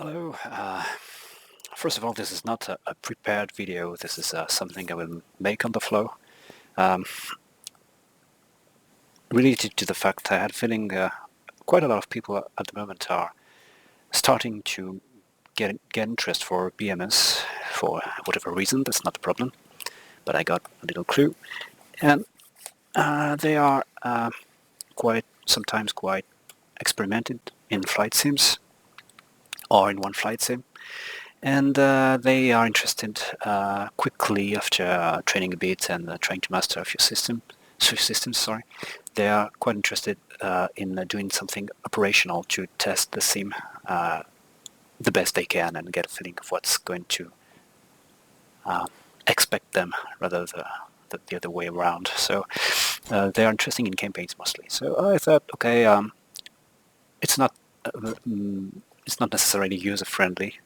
Hello. First of all, this is not a prepared video. This is something I will make on the flow. Related to the fact I had a feeling quite a lot of people at the moment are starting to get interest for BMS for whatever reason. That's not the problem, but I got a little clue, and they are sometimes quite experimented in flight sims or in one flight sim. And they are interested quickly after training a bit and trying to master a few systems. They are quite interested in doing something operational to test the sim the best they can and get a feeling of what's going to expect them, rather the other way around. So they are interested in campaigns mostly. So I thought, okay, it's not necessarily user friendly.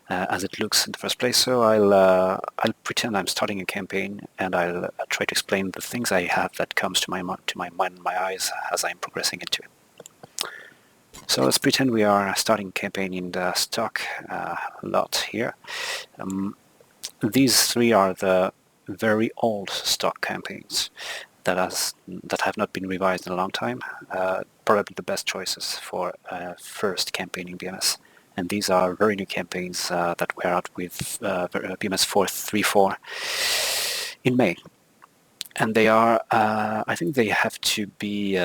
As it looks in the first place, so I'll pretend I'm starting a campaign, and I'll try to explain the things I have that comes to my mind and my eyes as I'm progressing into it. So let's pretend we are starting a campaign in the stock lot here. These three are the very old stock campaigns that have not been revised in a long time. Probably the best choices for first campaign in BMS. And these are very new campaigns that were out with BMS 4.3.4 in May. And they are, I think they have to be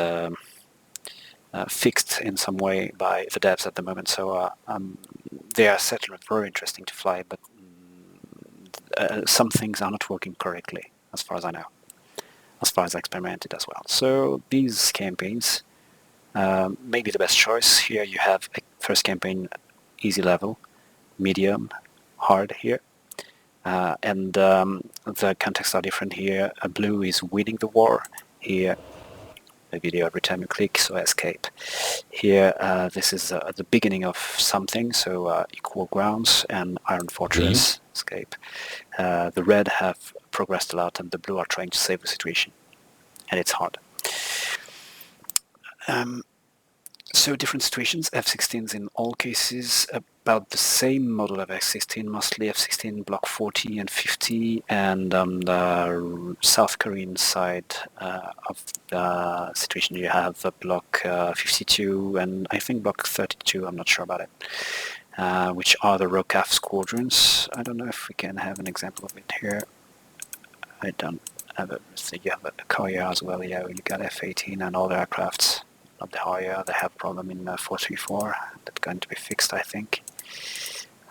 fixed in some way by the devs at the moment. So they are certainly very interesting to fly, but some things are not working correctly, as far as I know, as far as I experimented as well. So these campaigns may be the best choice. Here you have a first campaign, easy level, medium, hard here. And the contexts are different here. Blue is winning the war. Here, a video every time you click, so escape. Here, this is the beginning of something, so equal grounds and Iron Fortress, escape. The red have progressed a lot, and the blue are trying to save the situation, and it's hard. So different situations, F-16s in all cases, about the same model of F-16, mostly F-16 Block 40 and 50, and on the South Korean side of the situation you have Block 52 and I think Block 32, I'm not sure about it, which are the ROCAF squadrons. I don't know if we can have an example of it here. I don't have it. So you have a Korea as well, yeah, you got F-18 and all the aircrafts. Not the higher, they have problem in 434. That's going to be fixed, I think.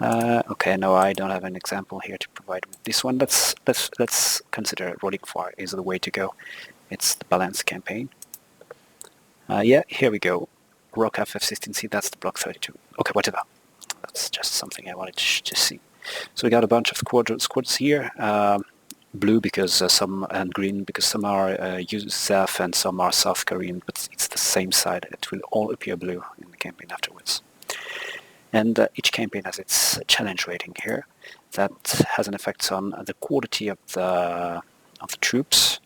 Okay, no, I don't have an example here to provide with this one. Let's consider rolling fire is the way to go. It's the balanced campaign. Yeah, here we go. ROCAF F-16C, that's the Block 32. Okay, whatever. That's just something I wanted to see. So we got a bunch of squads here. Blue because some, and green because some are USAF and some are South Korean, but it's the same side. It will all appear blue in the campaign afterwards. And each campaign has its challenge rating here. That has an effect on the quality of the troops.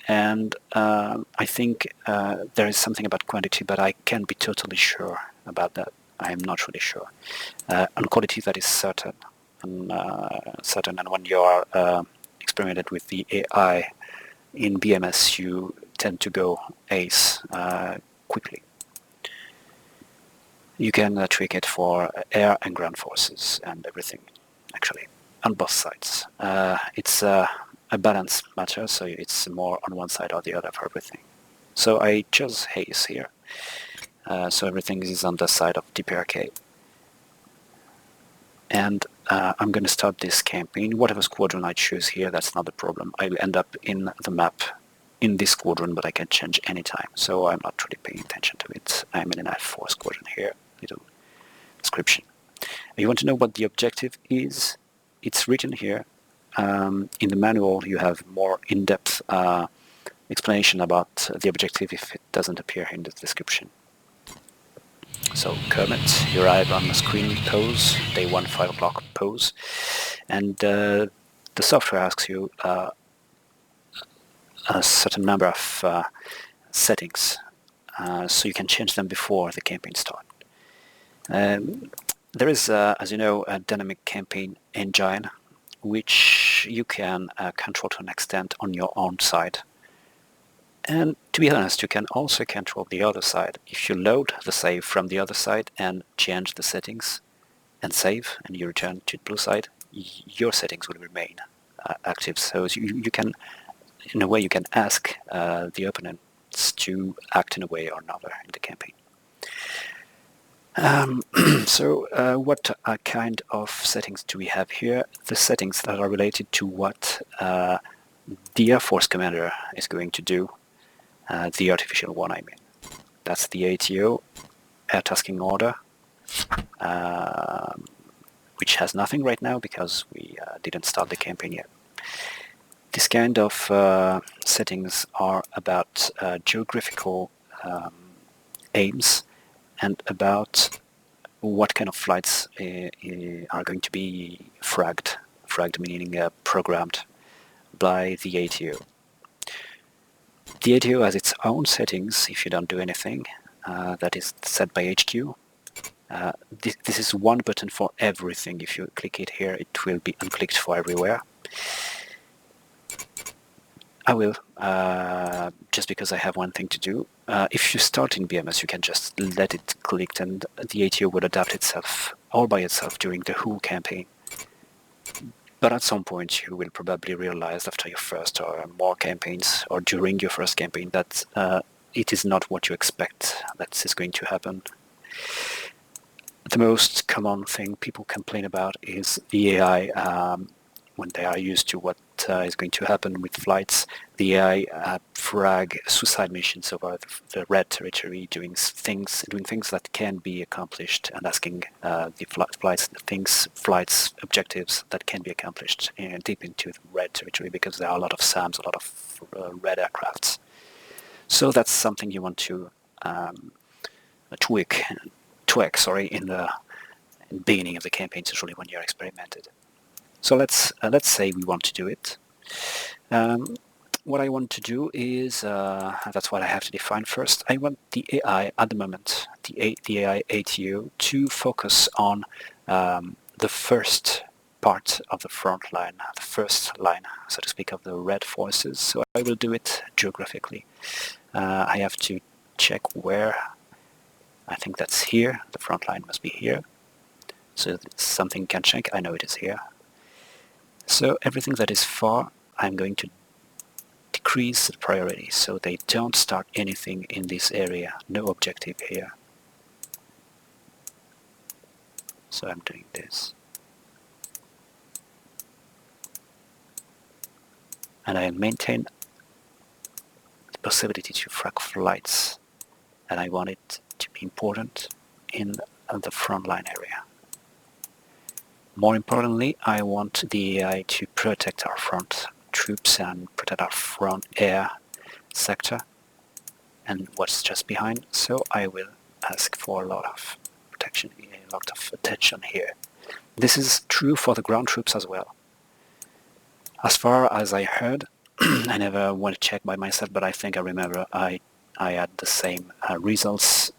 And I think there is something about quantity, but I can't be totally sure about that. I am not really sure. On quality, that is certain. And when you are experimented with the AI in BMS, you tend to go ace quickly. You can tweak it for air and ground forces and everything, actually, on both sides. It's a balance matter, so it's more on one side or the other for everything. So I chose haze here. So everything is on the side of DPRK. And I'm going to start this campaign. Whatever squadron I choose here, that's not the problem. I will end up in the map in this squadron, but I can change anytime. So I'm not really paying attention to it. I'm in an F4 squadron here. Little description. You want to know what the objective is? It's written here. In the manual, you have more in-depth explanation about the objective if it doesn't appear in the description. So Kermit, you arrive on the screen pose, day 1, 5 o'clock pose, and the software asks you a certain number of settings, so you can change them before the campaign starts. There is, as you know, a dynamic campaign engine which you can control to an extent on your own side. And to be honest, you can also control the other side. If you load the save from the other side and change the settings and save, and you return to the blue side, your settings will remain active. So you can, in a way, you can ask the opponents to act in a way or another in the campaign. So what kind of settings do we have here? The settings that are related to what the Air Force commander is going to do, the artificial one, I mean. That's the ATO, Air Tasking Order, which has nothing right now because we didn't start the campaign yet. This kind of settings are about geographical aims and about what kind of flights are going to be fragged meaning programmed by the ATO. The ATO has its own settings if you don't do anything, that is set by HQ. This is one button for everything. If you click it here, it will be unclicked for everywhere. I will, just because I have one thing to do. If you start in BMS, you can just let it clicked and the ATO will adapt itself all by itself during the whole campaign. But at some point you will probably realize after your first or more campaigns or during your first campaign that it is not what you expect that is going to happen. The most common thing people complain about is the AI. When they are used to what is going to happen with flights, the AI frag suicide missions over the red territory, doing things that can be accomplished, and asking the flights objectives that can be accomplished deep into the red territory, because there are a lot of SAMs, a lot of red aircrafts. So that's something you want to tweak in the beginning of the campaign, usually when you're experimented. So let's say we want to do it. What I want to do is, that's what I have to define first. I want the AI at the moment, the AI ATO, to focus on the first part of the front line, the first line, so to speak, of the red forces. So I will do it geographically. I have to check where. I think that's here. The front line must be here. So something can check. I know it is here. So everything that is far, I'm going to decrease the priority so they don't start anything in this area. No objective here. So I'm doing this. And I maintain the possibility to frag flights. And I want it to be important in the frontline area. More importantly, I want the AI to protect our front troops and protect our front air sector and what's just behind. So I will ask for a lot of protection, a lot of attention here. This is true for the ground troops as well. As far as I heard, I never went to check by myself, but I think I remember I had the same results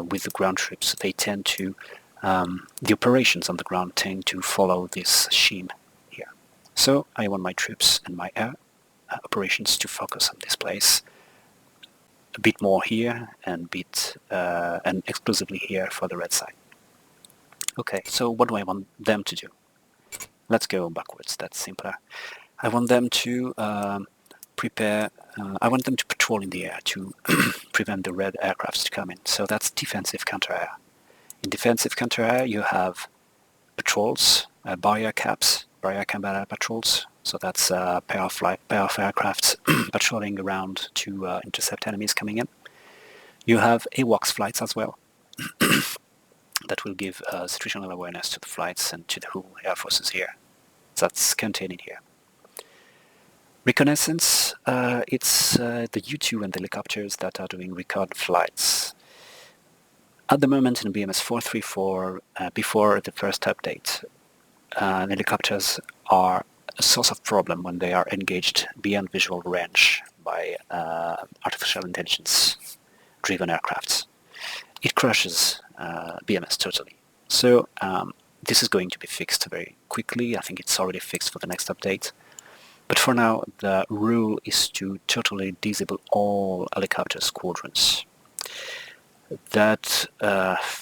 with the ground troops. They tend to the operations on the ground tend to follow this scheme here. So I want my troops and my air operations to focus on this place. A bit more here and and exclusively here for the red side. Okay, so what do I want them to do? Let's go backwards, that's simpler. I want them to I want them to patrol in the air to prevent the red aircrafts to come in. So that's defensive counter-air. In defensive counter-air, you have patrols, barrier combat air patrols. So that's a pair of aircrafts patrolling around to intercept enemies coming in. You have AWACS flights as well that will give situational awareness to the flights and to the whole air forces here. So that's contained in here. Reconnaissance, it's the U-2 and the helicopters that are doing recon flights. At the moment in BMS 434, before the first update, helicopters are a source of problem when they are engaged beyond visual range by artificial intelligence-driven aircrafts. It crushes BMS totally. So this is going to be fixed very quickly. I think it's already fixed for the next update. But for now, the rule is to totally disable all helicopter squadrons. That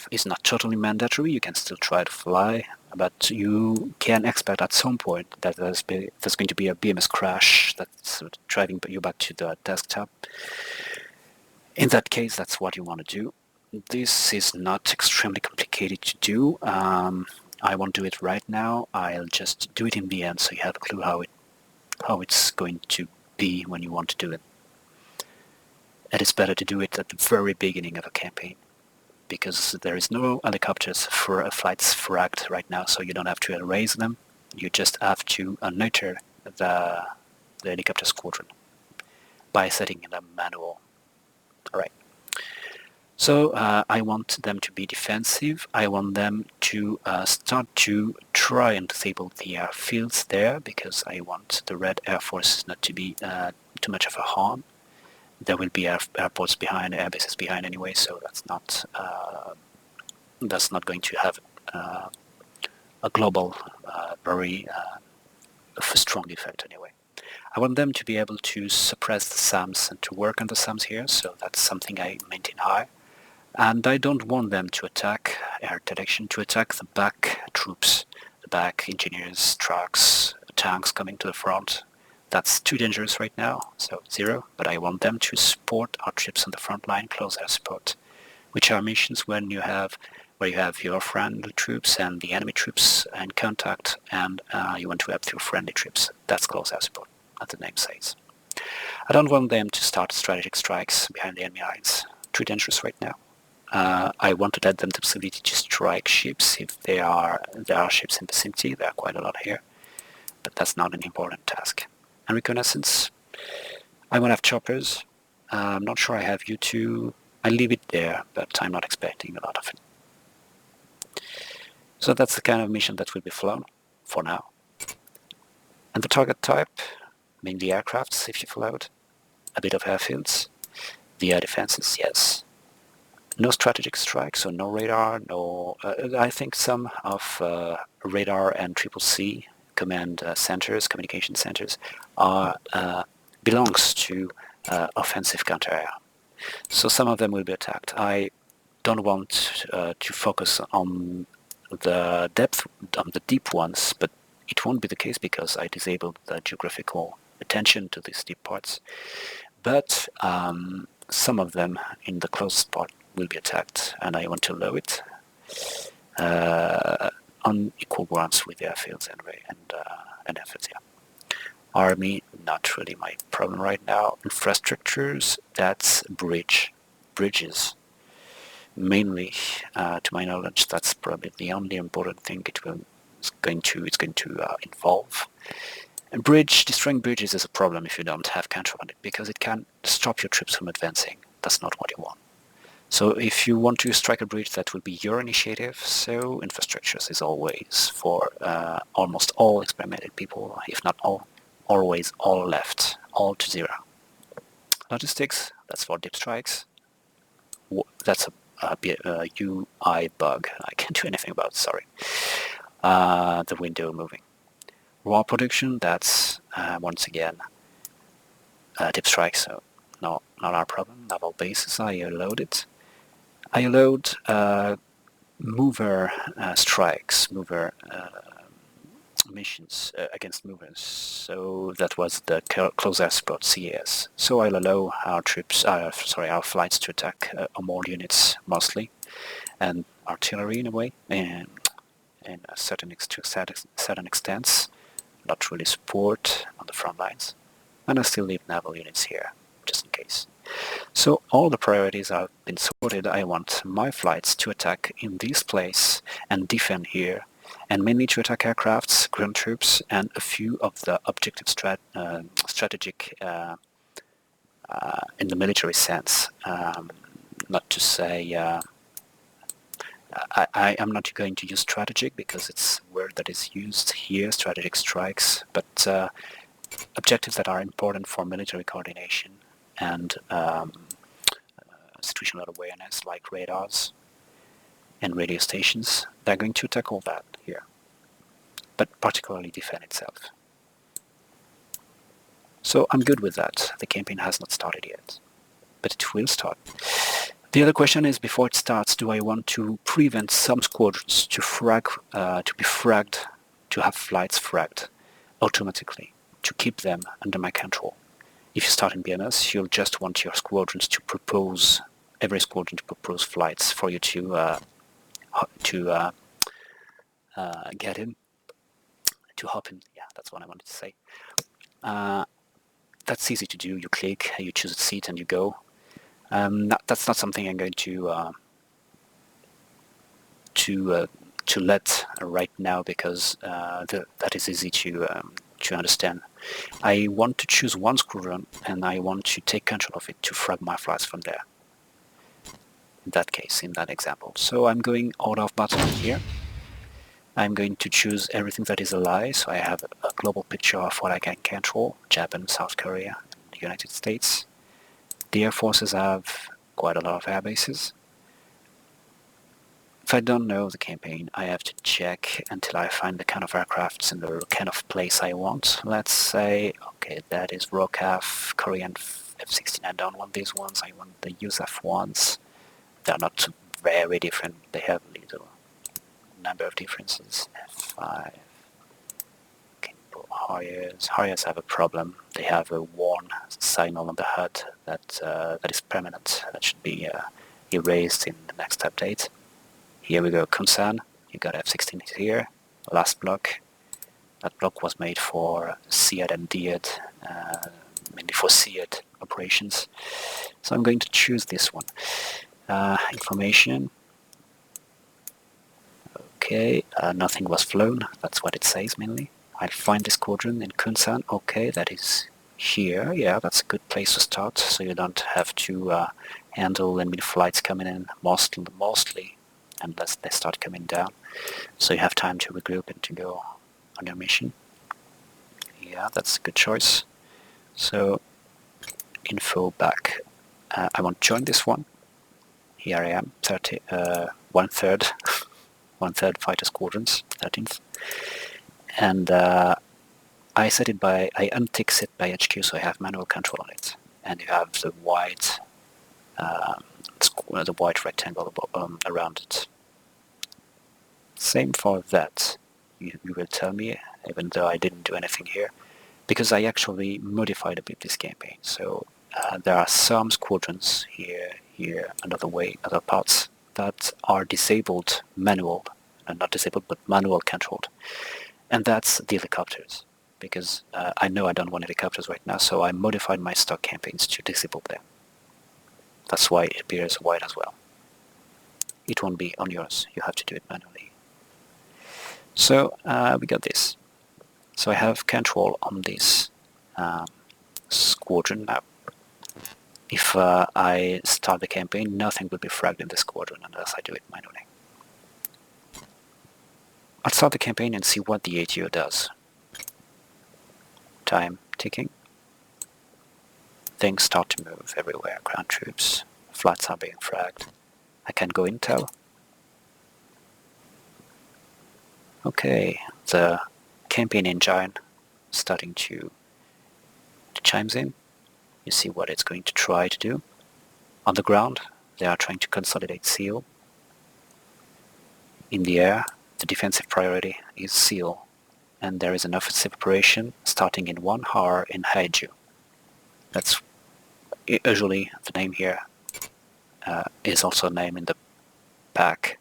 is not totally mandatory. You can still try to fly, but you can expect at some point that there's going to be a BMS crash that's driving you back to the desktop. In that case, that's what you want to do. This is not extremely complicated to do. I won't do it right now. I'll just do it in the end so you have a clue how it's going to be when you want to do it. It is better to do it at the very beginning of a campaign, because there is no helicopters for flights fragged right now, so you don't have to erase them. You just have to neuter the helicopter squadron by setting in a manual. Alright. So I want them to be defensive. I want them to start to try and disable the airfields there, because I want the Red Air Force not to be too much of a harm. There will be airports behind, airbases behind anyway, so that's not going to have a global, very strong effect anyway. I want them to be able to suppress the SAMs and to work on the SAMs here, so that's something I maintain high. And I don't want them to attack air detection, to attack the back troops, the back engineers, trucks, tanks coming to the front. That's too dangerous right now, so 0, but I want them to support our troops on the front line, close air support, which are missions where you have your friendly troops and the enemy troops in contact, and you want to have two friendly troops. That's close air support, as the name says. I don't want them to start strategic strikes behind the enemy lines. Too dangerous right now. I want to let them the possibility to strike ships if there are ships in the vicinity. There are quite a lot here, but that's not an important task. And reconnaissance, I want to have choppers. I'm not sure I have U2. I leave it there, but I'm not expecting a lot of it. So that's the kind of mission that will be flown for now. And the target type, mainly aircrafts if you followed, a bit of airfields, the air defenses, yes. No strategic strikes, so no radar, no. I think some of radar and CCC command centers, communication centers, belongs to offensive counter-air. So some of them will be attacked. I don't want to focus on the depth, on the deep ones, but it won't be the case because I disabled the geographical attention to these deep parts. But some of them in the closest part will be attacked, and I want to lower it on equal grounds with the airfields and efforts. Yeah. Army, not really my problem right now. Infrastructures, that's bridges. Mainly, to my knowledge, that's probably the only important thing it's going to involve. And destroying bridges is a problem if you don't have control on it, because it can stop your troops from advancing. That's not what you want. So if you want to strike a bridge, that will be your initiative. So infrastructures is always for almost all experimented people, if not all, always all left, all to 0. Logistics, that's for deep strikes. That's a UI bug. I can't do anything about it, sorry. The window moving. Raw production, that's once again deep strike, so no, not our problem. Naval bases, I load it. I load mover strikes, mover missions against movers. So that was the close air support CAS. So I'll allow our troops, our flights to attack more units mostly, and artillery in a way, and a certain extents, not really support on the front lines. And I still leave naval units here, just in case. So all the priorities have been sorted. I want my flights to attack in this place and defend here, and mainly to attack aircrafts, ground troops, and a few of the objective strategic in the military sense. Not to say I am not going to use strategic because it's a word that is used here, strategic strikes, but objectives that are important for military coordination and situational awareness, like radars. and radio stations. They're going to attack all that here, but particularly defend itself. So I'm good with that. The campaign has not started yet, but it will start. The other question is, before it starts, do I want to prevent some squadrons to be fragged, to have flights fragged automatically, to keep them under my control? If you start in BMS, you'll just want your squadrons to propose, every squadron to propose flights for you to get in, to hop in. Yeah, that's what I wanted to say. That's easy to do. You click, you choose a seat, and you go. That's not something I'm going to let right now, because that is easy to understand. I want to choose one squadron, and I want to take control of it to frag my flights from there. In that case, in that example. So I'm going order of battle here. I'm going to choose everything that is ally, so I have a global picture of what I can control: Japan, South Korea, the United States. The air forces have quite a lot of air bases. If I don't know the campaign, I have to check until I find the kind of aircrafts in the kind of place I want. Let's say, okay, that is ROCAF, Korean F-16. I don't want these ones, I want the USAF ones. They're not very different, they have a little number of differences. F5, Harriers have a problem. They have a warn signal on the HUD that is permanent. That should be erased in the next update. Here we go, Kunsan. You got F-16 here. Last block. That block was made for SEAD and DEAD, mainly for SEAD operations. So I'm going to choose this one. Information. Okay, nothing was flown. That's what it says mainly. I'll find the squadron in Kunsan. Okay, that is here. Yeah, that's a good place to start, so you don't have to handle enemy flights coming in, mostly, unless they start coming down. So you have time to regroup and to go on your mission. Yeah, that's a good choice. So, info back. I want to join this one. Here I am, 1/3. 1/3 fighter squadrons, 13th. And I untick it by HQ, so I have manual control on it. And you have the white rectangle around it. Same for that. You will tell me, even though I didn't do anything here, because I actually modified a bit this campaign. So there are some squadrons here, and other parts that are disabled manual, not disabled but manual controlled. And that's the helicopters, because I know I don't want helicopters right now, so I modified my stock campaigns to disable them. That's why it appears white as well. It won't be on yours, you have to do it manually. So we got this. So I have control on this squadron now. If I start the campaign, nothing will be fragged in the squadron unless I do it manually. I'll start the campaign and see what the ATO does. Time ticking. Things start to move everywhere. Ground troops, flights are being fragged. I can go intel. Okay, the campaign engine starting to chimes in. You see what it's going to try to do. On the ground, they are trying to consolidate SEAL. In the air, the defensive priority is SEAL, and there is an offensive operation starting in 1 hour in Haiju. That's usually the name here is also a name in the pack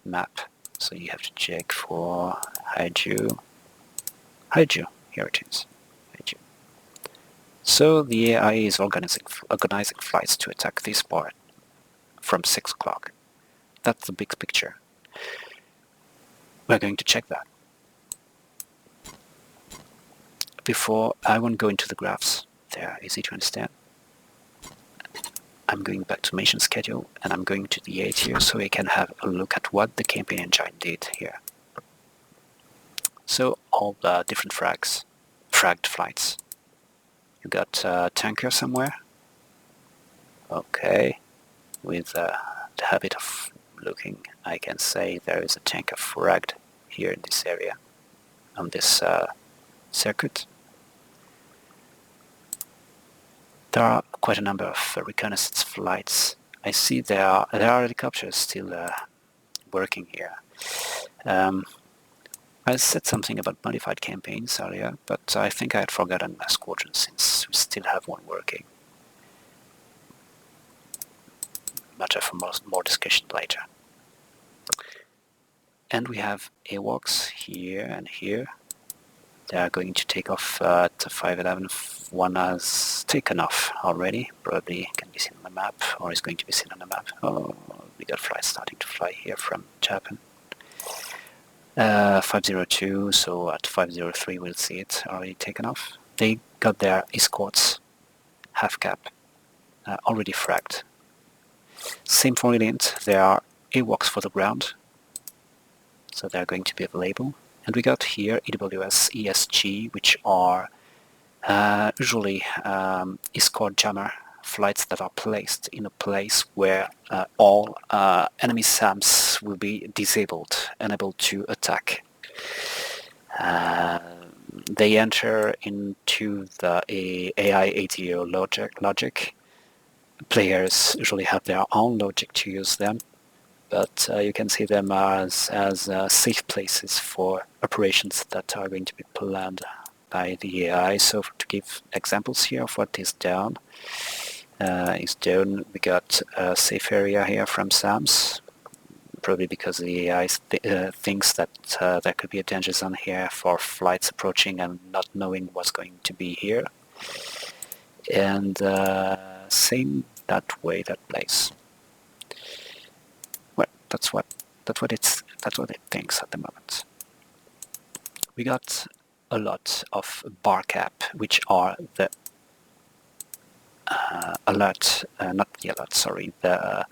map, so you have to check for Haiju. Haiju, here it is. Haiju. So the AI is organizing flights to attack this part from 6 o'clock. That's the big picture. We're going to check that. Before, I won't go into the graphs. They're easy to understand. I'm going back to mission schedule, and I'm going to the 8 here so we can have a look at what the campaign engine did here. So all the different fragged flights. You got a tanker somewhere. Okay, with the habit of looking, I can say there is a tanker fragged here in this area, on this circuit. There are quite a number of reconnaissance flights. I see there are helicopters still working here. I said something about modified campaigns earlier, but I think I had forgotten a squadron since we still have one working. Matter for more discussion later. And we have AWACS here and here. They are going to take off at 5:11. One has taken off already. Probably can be seen on the map, or is going to be seen on the map. Oh, we got flights starting to fly here from Japan. 502, so at 503 we'll see it already taken off. They got their escorts, half cap, already fragged. Same for Reliant, there are AWACS for the ground, so they're going to be available. And we got here EWS, ESG, which are usually escort jammer flights that are placed in a place where all enemy SAMs will be disabled, unable to attack. They enter into the AI ATO logic. Players usually have their own logic to use them, but you can see them as safe places for operations that are going to be planned by the AI. So to give examples here of what is done, we got a safe area here from SAMs, probably because the AI thinks that there could be a danger zone here for flights approaching and not knowing what's going to be here. And same that way, that place. Well, that's what it thinks at the moment. We got a lot of bar cap, which are the the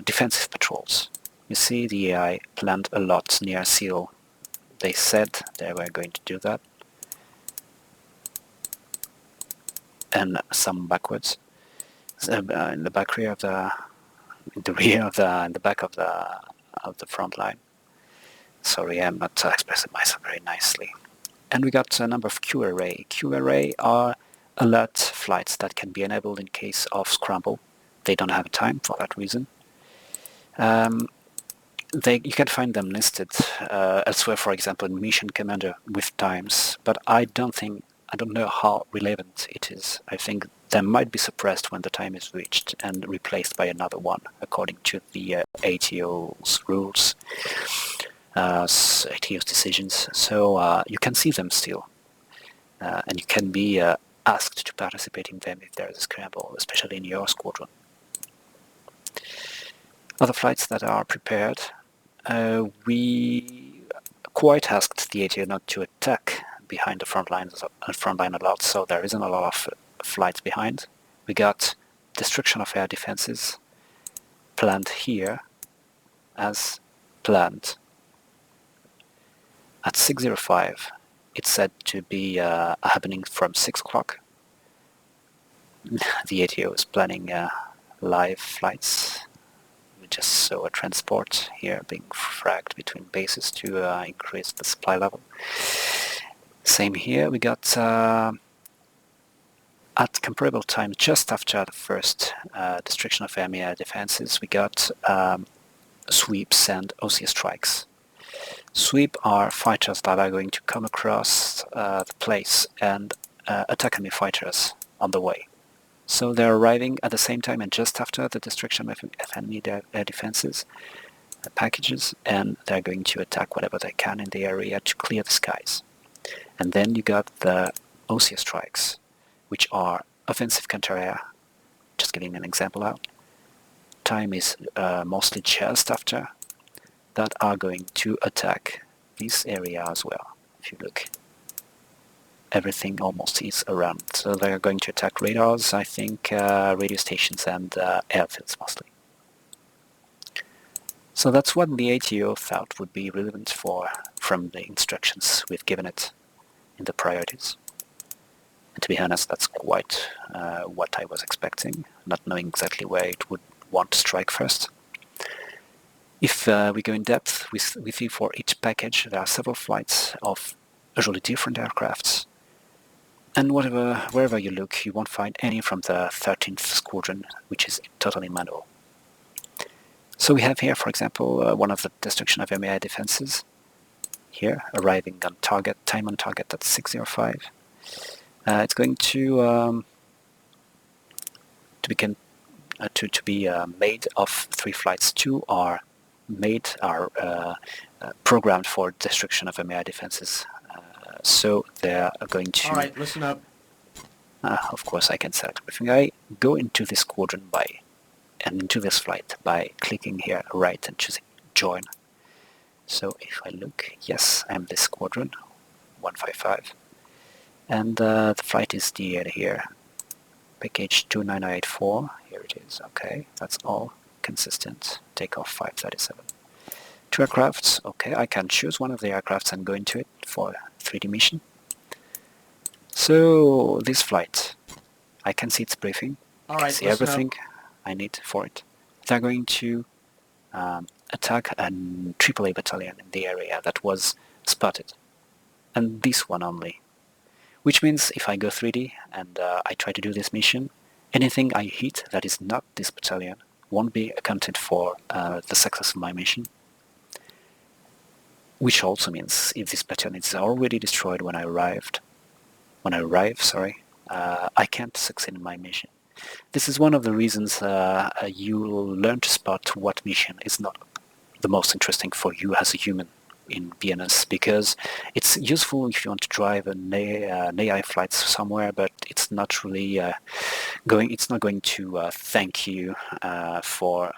defensive patrols. You see the AI planned a lot near Seal. They said they were going to do that. And some backwards. In the back rear of in the back of the front line. Sorry, I'm not expressing myself very nicely. And we got a number of Q-array. Q-array are alert flights that can be enabled in case of scramble. They don't have time for that reason. You can find them listed elsewhere, for example, in Mission Commander with times, but I don't know how relevant it is. I think they might be suppressed when the time is reached and replaced by another one, according to the ATO's rules, ATO's decisions. So you can see them still, and you can be asked to participate in them if there is a scramble, especially in your squadron. Other flights that are prepared, we quite asked the ATO not to attack behind the front line a lot, so there isn't a lot of flights behind. We got destruction of air defenses planned here as planned. At 6:05, it's said to be happening from 6 o'clock. The ATO is planning live flights. We just saw a transport here being fragged between bases to increase the supply level. Same here, we got at comparable time, just after the first destruction of enemy air defenses, we got sweeps and OCS strikes. Sweep are fighters that are going to come across the place and attack enemy fighters on the way. So they're arriving at the same time and just after the destruction of enemy air defenses packages, and they're going to attack whatever they can in the area to clear the skies. And then you got the OCS strikes, which are offensive counter-air. Just giving an example out. Time is mostly just after, that are going to attack this area as well. If you look, everything almost is around. So they're going to attack radars, I think, radio stations and airfields mostly. So that's what the ATO thought would be relevant from the instructions we've given it in the priorities. And to be honest, that's quite what I was expecting, not knowing exactly where it would want to strike first. If we go in depth, we see for each package there are several flights of usually different aircrafts. And wherever you look, you won't find any from the 13th Squadron, which is totally manual. So we have here, for example, one of the destruction of MAI defenses. Here, arriving on target, time on target at 6:05. It's going to be made of 3 flights. 2 are programmed for destruction of MAI defenses. So they're going to... All right, listen up. Of course, I can select everything. I go into this squadron into this flight by clicking here right and choosing join. So if I look, yes, I'm this squadron 155, and the flight is DL here. Package 29984, here it is. Okay, that's all consistent. Takeoff 537. 2 aircrafts. Okay, I can choose one of the aircrafts and go into it for 3D mission. So this flight, I can see its briefing. All I can right, see everything I need for it. They're going to attack a AAA battalion in the area that was spotted, and this one only. Which means if I go 3D and I try to do this mission, anything I hit that is not this battalion won't be accounted for the success of my mission. Which also means if this battalion is already destroyed when I arrive, I can't succeed in my mission. This is one of the reasons you'll learn to spot what mission is not the most interesting for you as a human in BMS, because it's useful if you want to drive an AI flight somewhere, but it's not really going to thank you for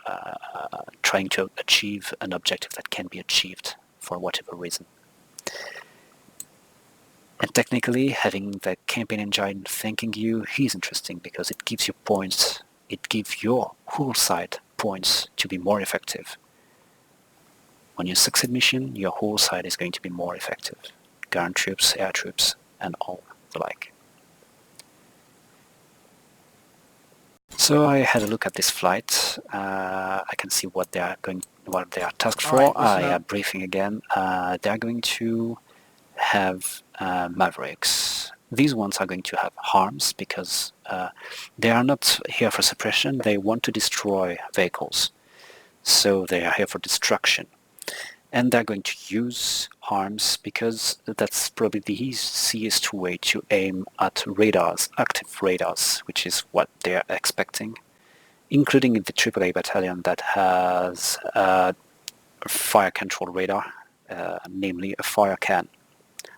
trying to achieve an objective that can be achieved for whatever reason. And technically, having the campaign engine thanking you is interesting because it gives you points. It gives your whole side points to be more effective. When you succeed mission, your whole side is going to be more effective. Ground troops, air troops, and all the like. So I had a look at this flight. I can see what they are tasked for. Right, I am briefing again. They are going to have Mavericks. These ones are going to have harms because they are not here for suppression. They want to destroy vehicles. So they are here for destruction. And they're going to use harms because that's probably the easiest way to aim at radars, active radars, which is what they're expecting, including the AAA battalion that has a fire control radar, namely a fire can.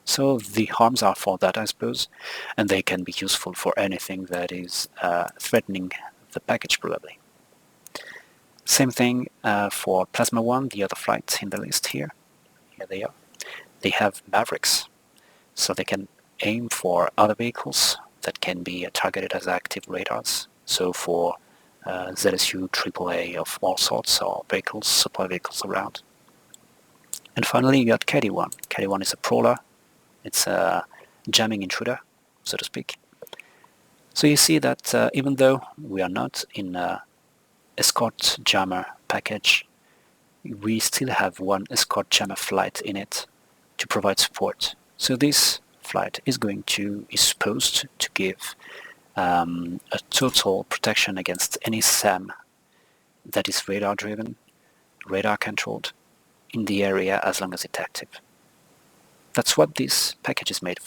So the harms are for that, I suppose, and they can be useful for anything that is threatening the package, probably. Same thing for Plasma 1, the other flights in the list here. Here they are. They have Mavericks, so they can aim for other vehicles that can be targeted as active radars. So for ZSU, AAA of all sorts, or vehicles, supply vehicles around. And finally, you got KD1. KD1 is a prowler. It's a jamming intruder, so to speak. So you see that even though we are not in escort jammer package, we still have one escort jammer flight in it to provide support. So this flight is supposed to give a total protection against any SAM that is radar driven, radar controlled in the area as long as it's active. That's what this package is made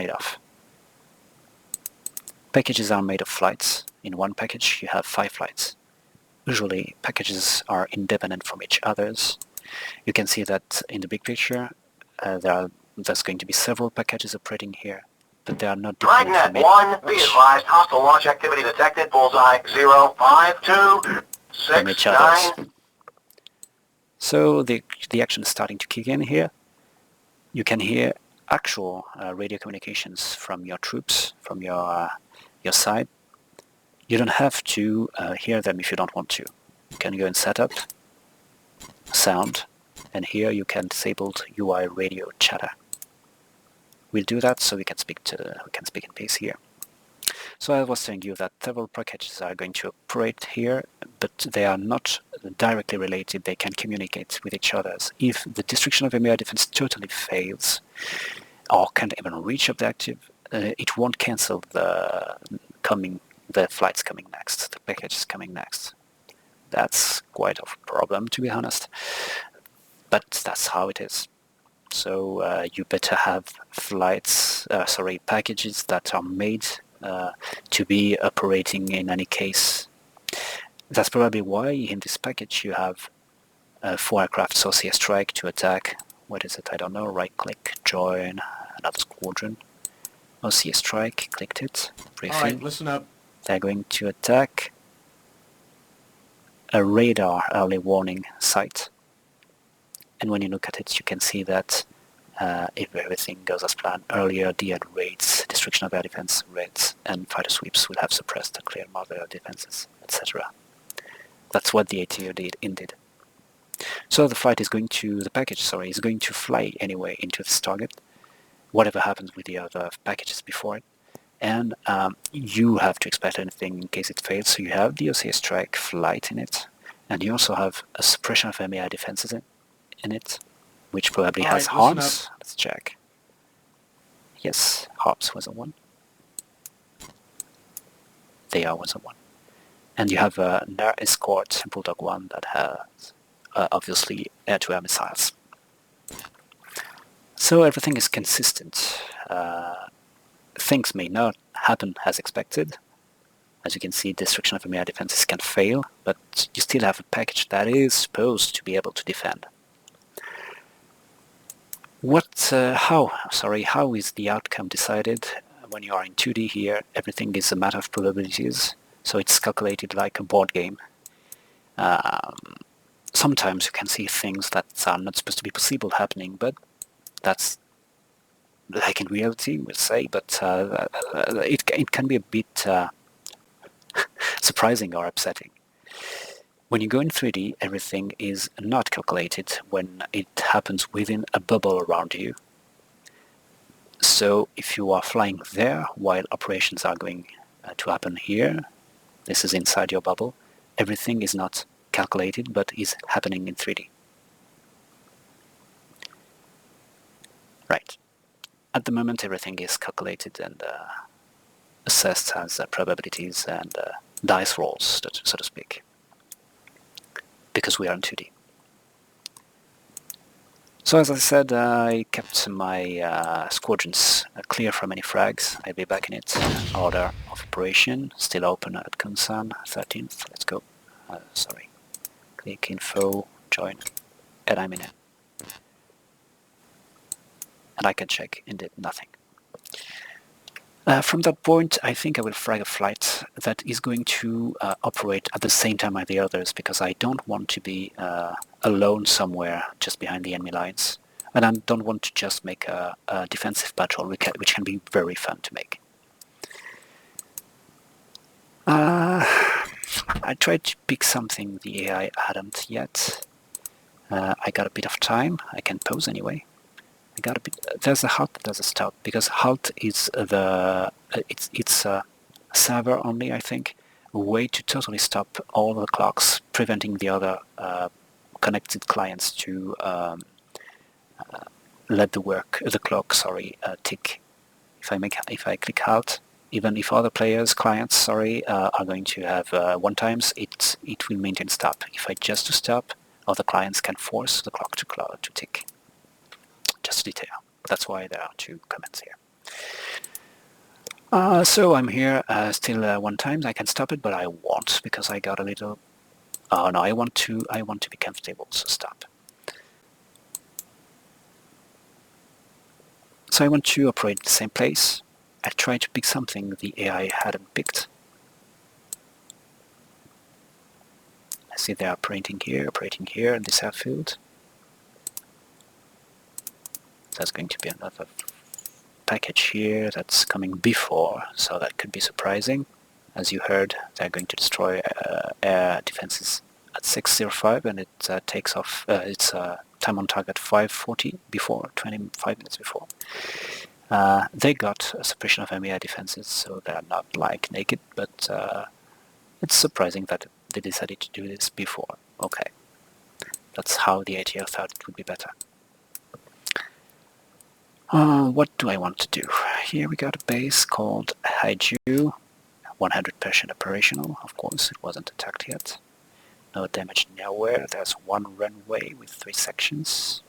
of. Packages are made of flights. In one package you have 5 flights. Usually packages are independent from each others. You can see that in the big picture there's going to be several packages operating here, but they are not dependent from Dragnet 1, be advised, hostile launch activity detected, bullseye 05269. So the action is starting to kick in here. You can hear actual radio communications from your troops, from your side. You don't have to hear them if you don't want to. You can go and set up sound, and here you can disable UI radio chatter. We'll do that so we can speak in peace here. So I was telling you that several packages are going to operate here, but they are not directly related. They can communicate with each other. If the destruction of a air defense totally fails, or can't even reach objective, it won't cancel the flights coming next, the packages coming next. That's quite a problem, to be honest, but that's how it is. So you better have packages that are made to be operating in any case. That's probably why in this package you have 4 aircraft OCS strike to attack. What is it? I don't know. Right-click, join another squadron. OCS strike, clicked it. Briefing. All right, listen up. They're going to attack a radar early warning site. And when you look at it, you can see that if everything goes as planned, earlier DL raids, destruction of air defense raids, and fighter sweeps will have suppressed the clear mother defenses, etc. That's what the ATO did indeed. So the package is going to fly anyway into this target, whatever happens with the other packages before it. And you have to expect anything in case it fails, so you have the OCS strike flight in it, and you also have a suppression of enemy air defenses in it, which probably All has right, harms. Let's check. Yes, harps was a 1. They are was a 1. And you have an air escort Bulldog 1 that has obviously air-to-air missiles. So everything is consistent. Things may not happen as expected. As you can see, destruction of enemy air defenses can fail, but you still have a package that is supposed to be able to defend. How is the outcome decided? When you are in 2D here, everything is a matter of probabilities, so it's calculated like a board game. Sometimes you can see things that are not supposed to be possible happening, but that's like in reality, we'll say, but it can be a bit surprising or upsetting. When you go in 3D, everything is not calculated when it happens within a bubble around you. So if you are flying there while operations are going to happen here, this is inside your bubble, everything is not calculated but is happening in 3D. Right. At the moment everything is calculated and assessed as probabilities and dice rolls, so to speak, because we are in 2D. So as I said, I kept my squadrons clear from any frags. I'll be back in it. Order of operation, still open at Kunsan, 13th. Let's go. Click info, join, and I'm in it. And I can check, indeed, nothing. From that point, I think I will frag a flight that is going to operate at the same time as the others, because I don't want to be alone somewhere just behind the enemy lines. And I don't want to just make a defensive patrol, which can be very fun to make. I tried to pick something the AI hadn't yet. I got a bit of time. I can pause anyway. There's a halt, there's a stop, because halt is it's a server only, I think, a way to totally stop all the clocks, preventing the other connected clients to let the clock tick. If I click halt, even if other clients are going to have 1 times, it will maintain stop. If I just do stop, other clients can force the clock to tick. Just detail. That's why there are 2 comments here. So I'm here still 1 time. I can stop it, but I won't because I got a little. Oh no, I want to be comfortable. So stop. So I want to operate the same place. I try to pick something the AI hadn't picked. I see they're operating here in this airfield. There's going to be another package here that's coming before, so that could be surprising. As you heard, they're going to destroy air defenses at 6:05, and it takes off. It's time on target 5:40 25 minutes before. They got a suppression of enemy air defenses, so they're not like naked, but it's surprising that they decided to do this before. Okay, that's how the ATO thought it would be better. What do I want to do? Here we got a base called Haiju, 100% operational. Of course, it wasn't attacked yet. No damage nowhere. There's one runway with 3 sections.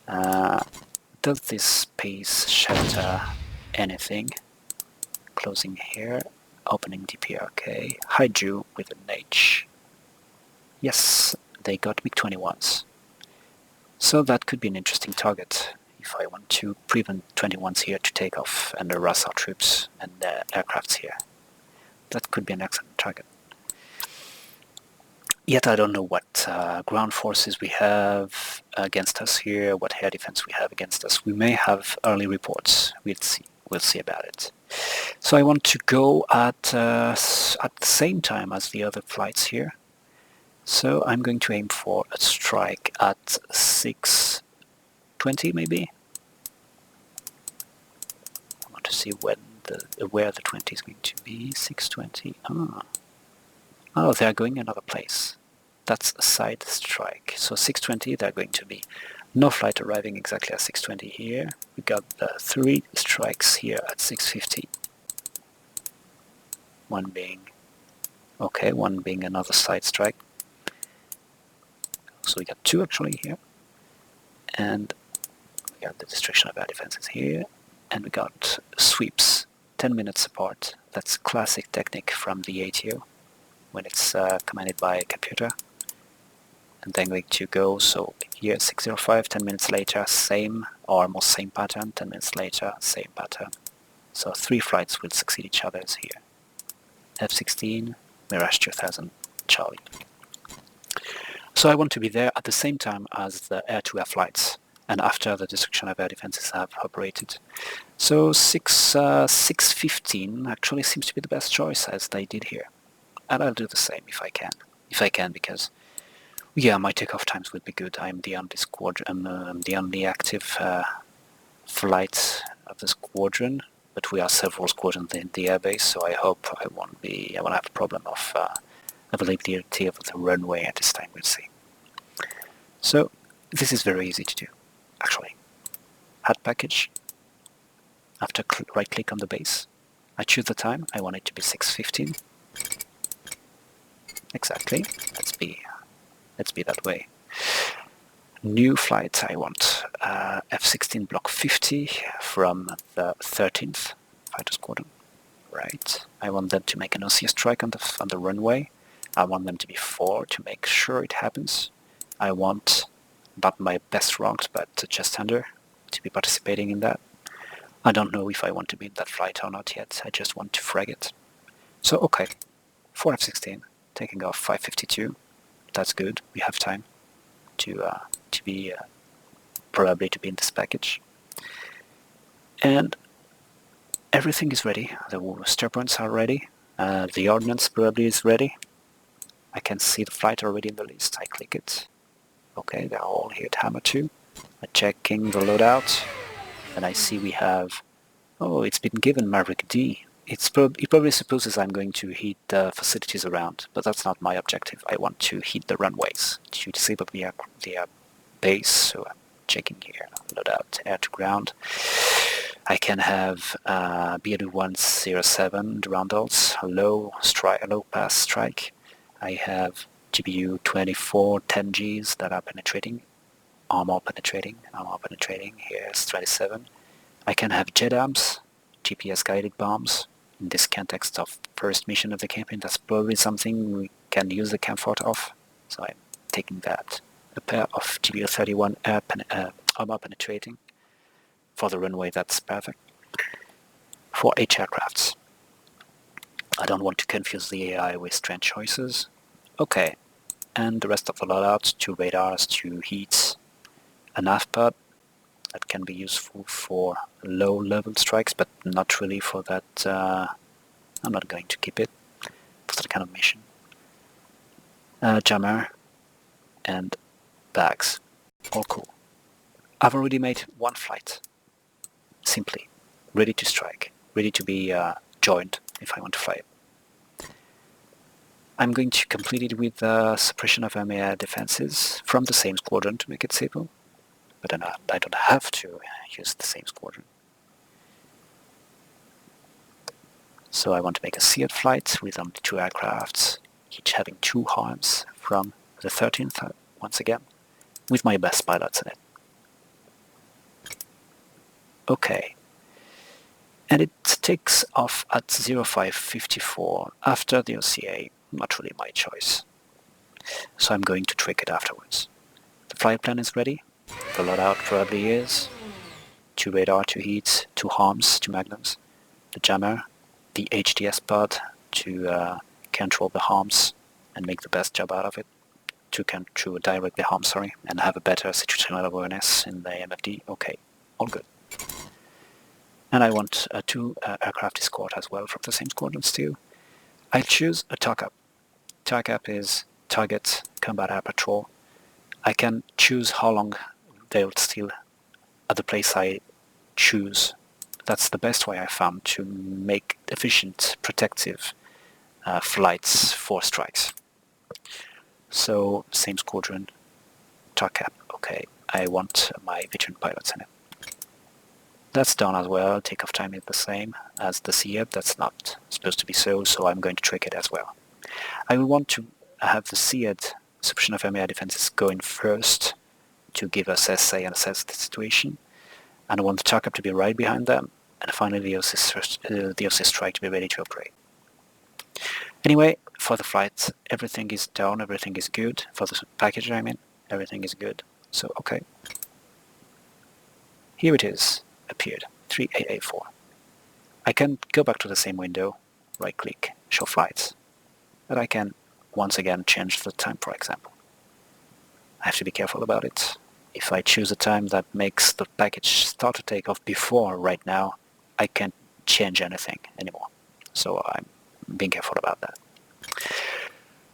Does this base shelter anything? Closing here, opening DPRK, Haiju with an H. Yes, they got MiG-21s. So that could be an interesting target if I want to prevent 21s here to take off and harass our troops and aircrafts here. That could be an excellent target. Yet I don't know what ground forces we have against us here, what air defense we have against us. We may have early reports. We'll see. We'll see about it. So I want to go at the same time as the other flights here. So I'm going to aim for a strike at 6:20 maybe. I want to see when where the 20 is going to be. 6:20. Oh, they're going another place. That's a side strike. So 6:20, they're going to be no flight arriving exactly at 6:20 here. We got the 3 strikes here at 6:50. One being, okay, one being another side strike. So we got 2 actually here. And we got the destruction of our defenses here. And we got sweeps, 10 minutes apart. That's classic technique from the ATO when it's commanded by a computer. And then going to go, so here 6:05, 10 minutes later, same or almost same pattern, 10 minutes later, same pattern. So 3 flights will succeed each other here. F-16, Mirage 2000, Charlie. So I want to be there at the same time as the air-to-air flights and after the destruction of air defenses have operated. So 6:15 actually seems to be the best choice as they did here. And I'll do the same if I can. Because yeah, my takeoff times would be good. I'm the only squadron. I'm the only active flight of the squadron, but we are several squadrons in the airbase, so I hope I won't have a problem of availability of the runway at this time. We'll see. So this is very easy to do, actually. Add package. After right-click on the base, I choose the time. I want it to be 6:15. Exactly. Let's be that way. New flight, I want F-16 Block 50 from the 13th Fighter Squadron. Right. I want them to make an OCS strike on the runway. I want them to be 4 to make sure it happens. I want, not my best ranks, but just under, to be participating in that. I don't know if I want to be in that flight or not yet. I just want to frag it. So, okay. 4 F-16, taking off 5:52. That's good. We have time to be probably to be in this package. And everything is ready. The starpoints are ready. The ordnance probably is ready. I can see the flight already in the list. I click it. Okay, they're all here at Hammer 2. I'm checking the loadout, and I see we have. Oh, it's been given Maverick D. It probably supposes I'm going to hit the facilities around, but that's not my objective. I want to hit the runways to disable the base, so I'm checking here. Loadout, air to ground. I can have BW-107 Durandals, low pass strike. I have GBU-24 10Gs that are penetrating, armor penetrating. Here's 27. I can have JEDAMs, GPS guided bombs. In this context of first mission of the campaign, that's probably something we can use the comfort of. So I'm taking that. A pair of GBU-31 armor penetrating. For the runway, that's perfect. For H aircrafts, I don't want to confuse the AI with strength choices. Okay, and the rest of the loadout, 2 radars, 2 heats, an AFPOD that can be useful for low-level strikes, but not really for that. I'm not going to keep it for that kind of mission. Jammer and bags, all cool. I've already made 1 flight. simply ready to strike, ready to be joined if I want to fly it. I'm going to complete it with suppression of enemy air defenses from the same squadron to make it simple, but then I don't have to use the same squadron. So I want to make a seared flight with only 2 aircrafts, each having 2 harms from the 13th, once again, with my best pilots in it. Okay. And it takes off at 0554 after the OCA, not really my choice. So I'm going to trick it afterwards. The flight plan is ready, the loadout probably is, 2 radar, 2 heats, 2 harms, 2 magnums, the jammer, the HDS pod to control the harms and make the best job out of it, to direct the harm, and have a better situational awareness in the MFD. Okay, all good. And I want 2 aircraft escort as well from the same squadrons too. I choose a TACAP. TACAP is Target Combat Air Patrol. I can choose how long they'll steal at the place I choose. That's the best way I found to make efficient, protective flights for strikes. So, same squadron, TACAP. Okay, I want my veteran pilots in it. That's done as well. Takeoff time is the same as the SEAD. That's not supposed to be so I'm going to trick it as well. I will want to have the SEAD, suppression of enemy air defenses, going first to give us SA and assess the situation. And I want the TACAP to be right behind them. And finally the OC strike to be ready to operate. Anyway, for the flight, everything is done, everything is good. For the package, I mean, everything is good. So, okay. Here it is, appeared, 3AA4. I can go back to the same window, right-click, show flights. But I can, once again, change the time, for example. I have to be careful about it. If I choose a time that makes the package start to take off before right now, I can't change anything anymore. So I'm being careful about that.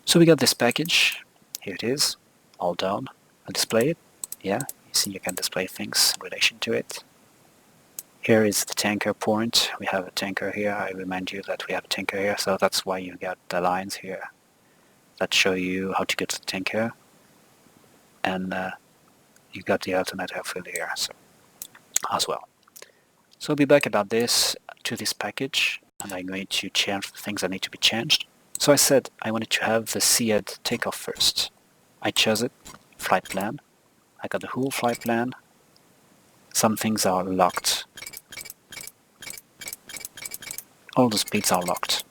So we got this package. Here it is, all done. I'll display it. Yeah, you see you can display things in relation to it. Here is the tanker point. We have a tanker here. I remind you that we have a tanker here, so that's why you got the lines here that show you how to get to the tanker. And you got the alternate airfield here so, as well. So I'll be back about this to this package, and I'm going to change the things that need to be changed. So I said I wanted to have the SEAD take off first. I chose it, flight plan. I got the whole flight plan. Some things are locked. All the speeds are locked.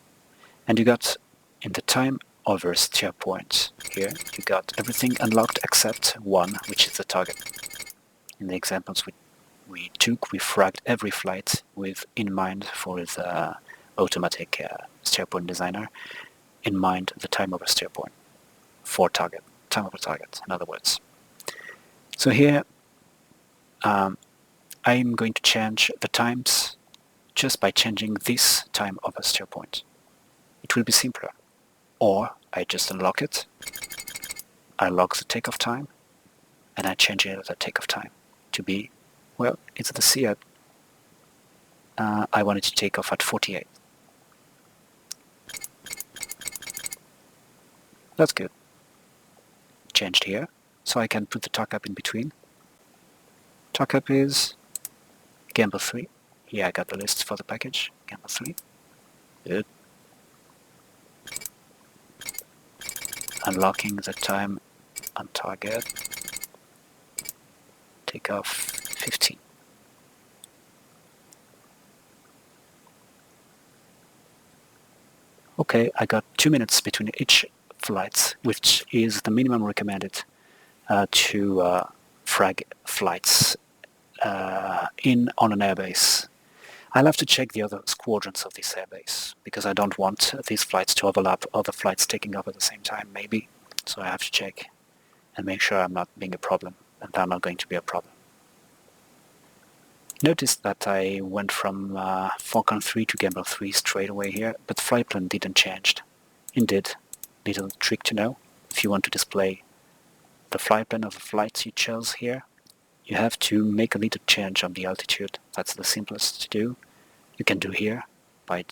And you got, in the time over steer point here, you got everything unlocked except one, which is the target. In the examples we took, we fragged every flight with in mind for the automatic steer point designer, in mind the time over steer point for target, time over target, in other words. So here I'm going to change the times just by changing this time over steer point. It will be simpler. Or I just unlock it, I lock the takeoff time, and I change it the takeoff time to be, well, it's the SEAD. I want it to take off at 48. That's good. Changed here, so I can put the TACAP in between. TACAP is Gamble 3. Here I got the list for the package, Gamble 3. Good. Unlocking the time on target. Take off 15. Okay, I got 2 minutes between each flights, which is the minimum recommended to frag flights on an airbase. I'll have to check the other squadrons of this airbase, because I don't want these flights to overlap other flights taking off at the same time, maybe. So I have to check and make sure I'm not being a problem, and I'm not going to be a problem. Notice that I went from Falcon 3 to Gamble 3 straight away here, but the flight plan didn't change. Indeed, little trick to know. If you want to display the flight plan of the flights you chose here, you have to make a little change on the altitude. That's the simplest to do. You can do here by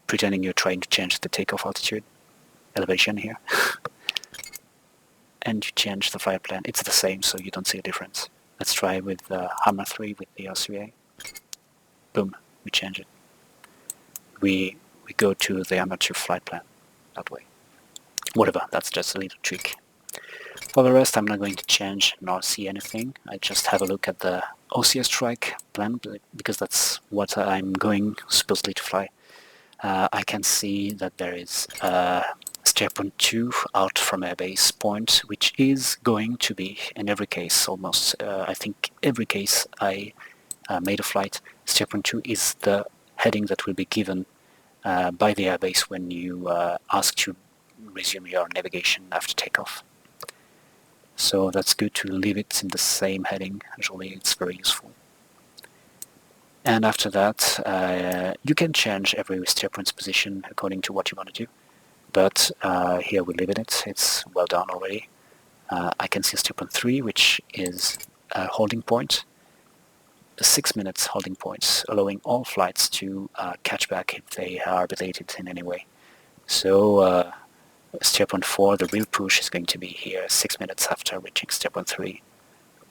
pretending you're trying to change the takeoff altitude, elevation here, and you change the flight plan. It's the same, so you don't see a difference. Let's try with Hammer 3 with the LCA. Boom, we change it. We go to the amateur flight plan that way. Whatever, that's just a little trick. For the rest, I'm not going to change nor see anything. I just have a look at the OCS strike plan because that's what I'm going supposedly to fly. I can see that there is steer point 2 out from airbase point, which is going to be, in every case almost, I think every case I made a flight, steer point 2 is the heading that will be given by the airbase when you ask to resume your navigation after takeoff. So that's good to leave it in the same heading. Usually it's very useful. And after that, you can change every steer point's position according to what you want to do. But here we leave it. It's well done already. I can see steer point 3, which is a holding point. 6 minutes holding points, allowing all flights to catch back if they are belated in any way. So steer point 4, the real push is going to be here 6 minutes after reaching steer point 3,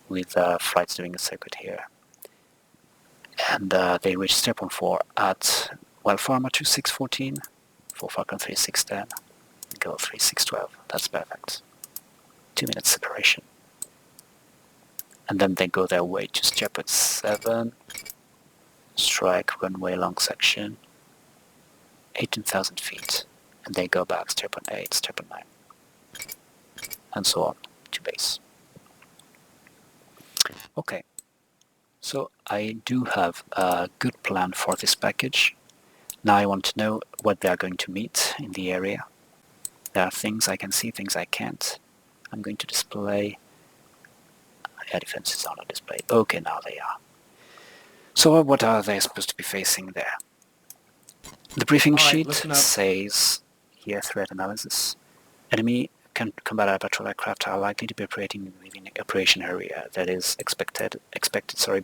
with flights doing a circuit here. And they reach steer point 4 at, well, for Arma 2, 6:14, for Falcon 3, 6:10, Go 3, 6:12. That's perfect. 2 minutes separation. And then they go their way to steer point 7, strike runway long section, 18,000 feet, and they go back steer point 8, steer point 9, and so on to base. Okay, so I do have a good plan for this package. Now I want to know what they are going to meet in the area. There are things I can see, things I can't. I'm going to display. Air defenses are not displayed. Okay, now they are. So what are they supposed to be facing there? The briefing sheet says, here, threat analysis. Enemy combat air patrol aircraft are likely to be operating within operation area. That is expected,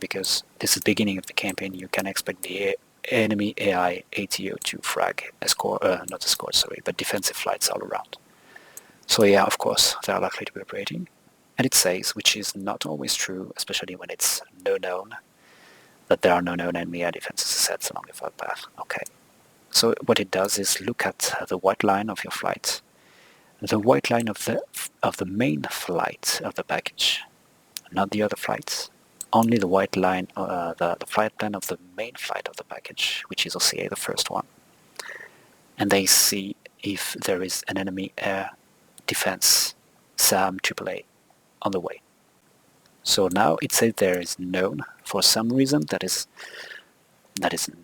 because this is the beginning of the campaign. You can expect the enemy AI ATO to frag but defensive flights all around. So yeah, of course, they are likely to be operating. And it says, which is not always true, especially when it's no known, that there are no known enemy air defenses assets along the flight path. Okay. So what it does is look at the white line of your flight, the white line of the main flight of the package, not the other flights. Only the white line, the flight plan of the main flight of the package, which is OCA, the first one. And they see if there is an enemy air defense SAM AAA on the way. So now it says there is known. For some reason that is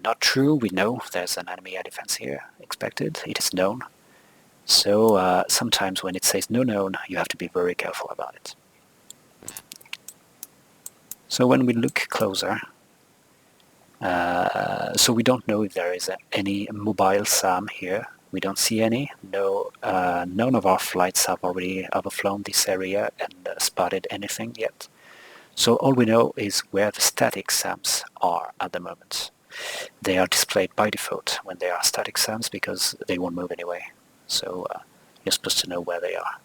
not true. We know there's an enemy air defense here expected. It is known. So sometimes when it says no known, you have to be very careful about it. So when we look closer, so we don't know if there is any mobile SAM here. We don't see any. No, none of our flights have already overflown this area and spotted anything yet. So all we know is where the static SAMs are at the moment. They are displayed by default when they are static SAMs because they won't move anyway. So you're supposed to know where they are.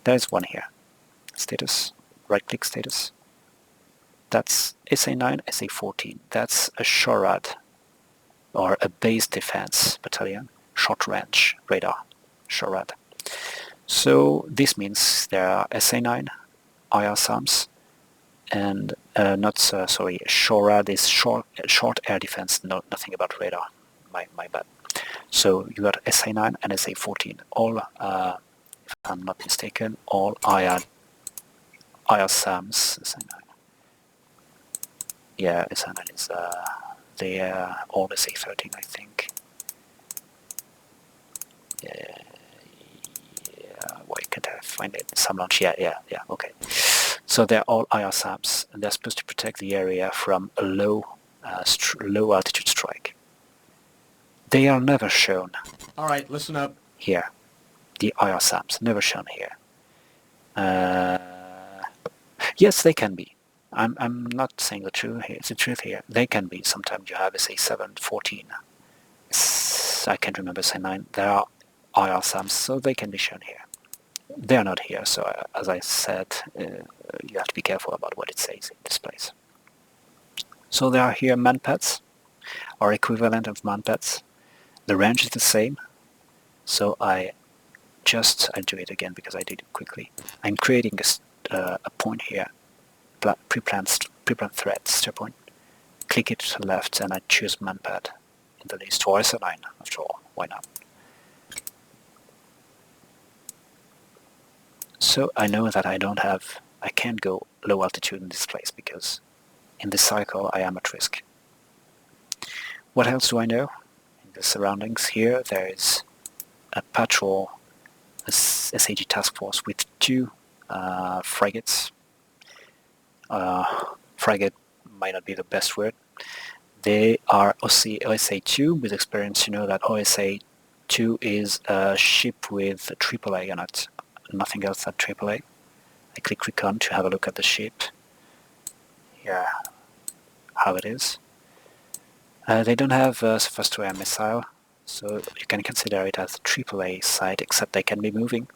There's one here. Status, right-click status. That's SA9, SA14. That's a SHORAD, or a base defense battalion. Short-range radar, SHORAD. So this means there are SA9 IR SAMs, and SHORAD is short air defense, nothing about radar, my bad. So you got SA9 and SA14, all, if I'm not mistaken, all IR SAMs. SA9. Yeah, SA9 is they are all SA13, I think. Yeah, why can't I find it? Some launch, yeah, okay. So they're all IR SAMs, and they're supposed to protect the area from a low altitude strike. They are never shown. All right, listen up. Here, the IR SAMs, never shown here. Yes, they can be. I'm not saying the truth here. It's the truth here. They can be. Sometimes you have SA7, 14. I can't remember SA9. There are IR SAMs, so they can be shown here. They are not here, so as I said, you have to be careful about what it says in this place. So there are here manpads, or equivalent of manpads. The range is the same, so I'll do it again because I did it quickly. I'm creating a point here, pre-planned thread, step point. Click it to the left and I choose manpad in the list, or SL9 after all, why not? So I know that I can't go low altitude in this place because in this cycle I am at risk. What else do I know? In the surroundings here there is a patrol, a SAG task force with 2 frigates. Frigate might not be the best word. They are OSA-2 with experience. You know that OSA-2 is a ship with a AAA on it, nothing else than AAA. I click recon to have a look at the ship. Here, how it is. They don't have a surface-to-air missile, so you can consider it as a AAA site, except they can be moving.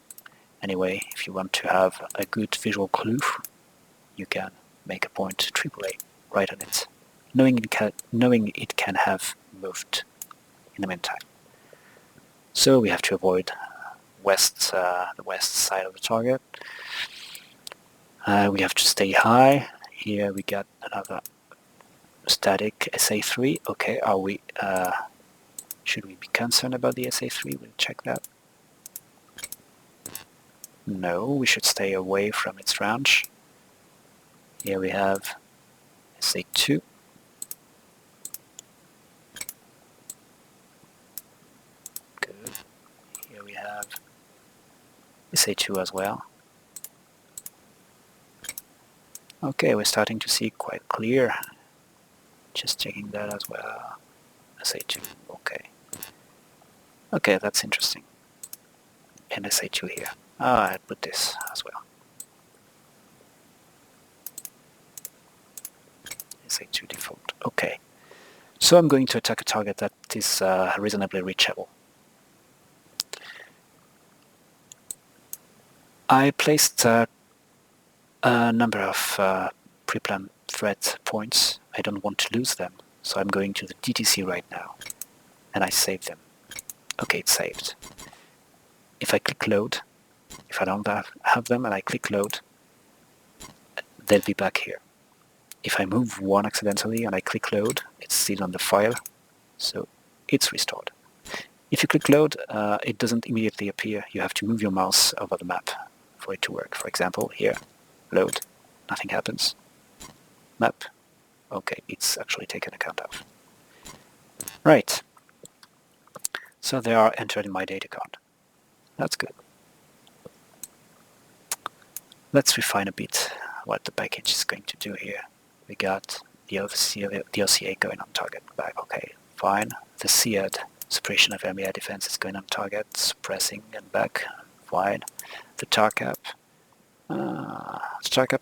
Anyway, if you want to have a good visual clue, you can make a point AAA right on it, knowing it can have moved in the meantime. So we have to avoid the west side of the target. We have to stay high. Here we got another static SA3. Okay, should we be concerned about the SA3? We'll check that. No, we should stay away from its range. Here we have SA2. Good. Here we have SA2 as well. Okay, we're starting to see quite clear. Just checking that as well. SA2, okay. Okay, that's interesting. And SA2 here. I'll put this as well. SA2 default. Okay. So I'm going to attack a target that is reasonably reachable. I placed a number of pre-planned threat points. I don't want to lose them, so I'm going to the DTC right now, and I save them. Okay, it's saved. If I click load, if I don't have them and I click load, they'll be back here. If I move one accidentally and I click load, it's still on the file, so it's restored. If you click load, it doesn't immediately appear. You have to move your mouse over the map for it to work. For example, here, load, nothing happens. Map, okay, it's actually taken account of. Right, so they are entered in my data card. That's good. Let's refine a bit what the package is going to do here. We got the OCA going on target back, okay, fine. The SEAD, suppression of enemy air defense, is going on target, suppressing and back, fine. The TARCAP,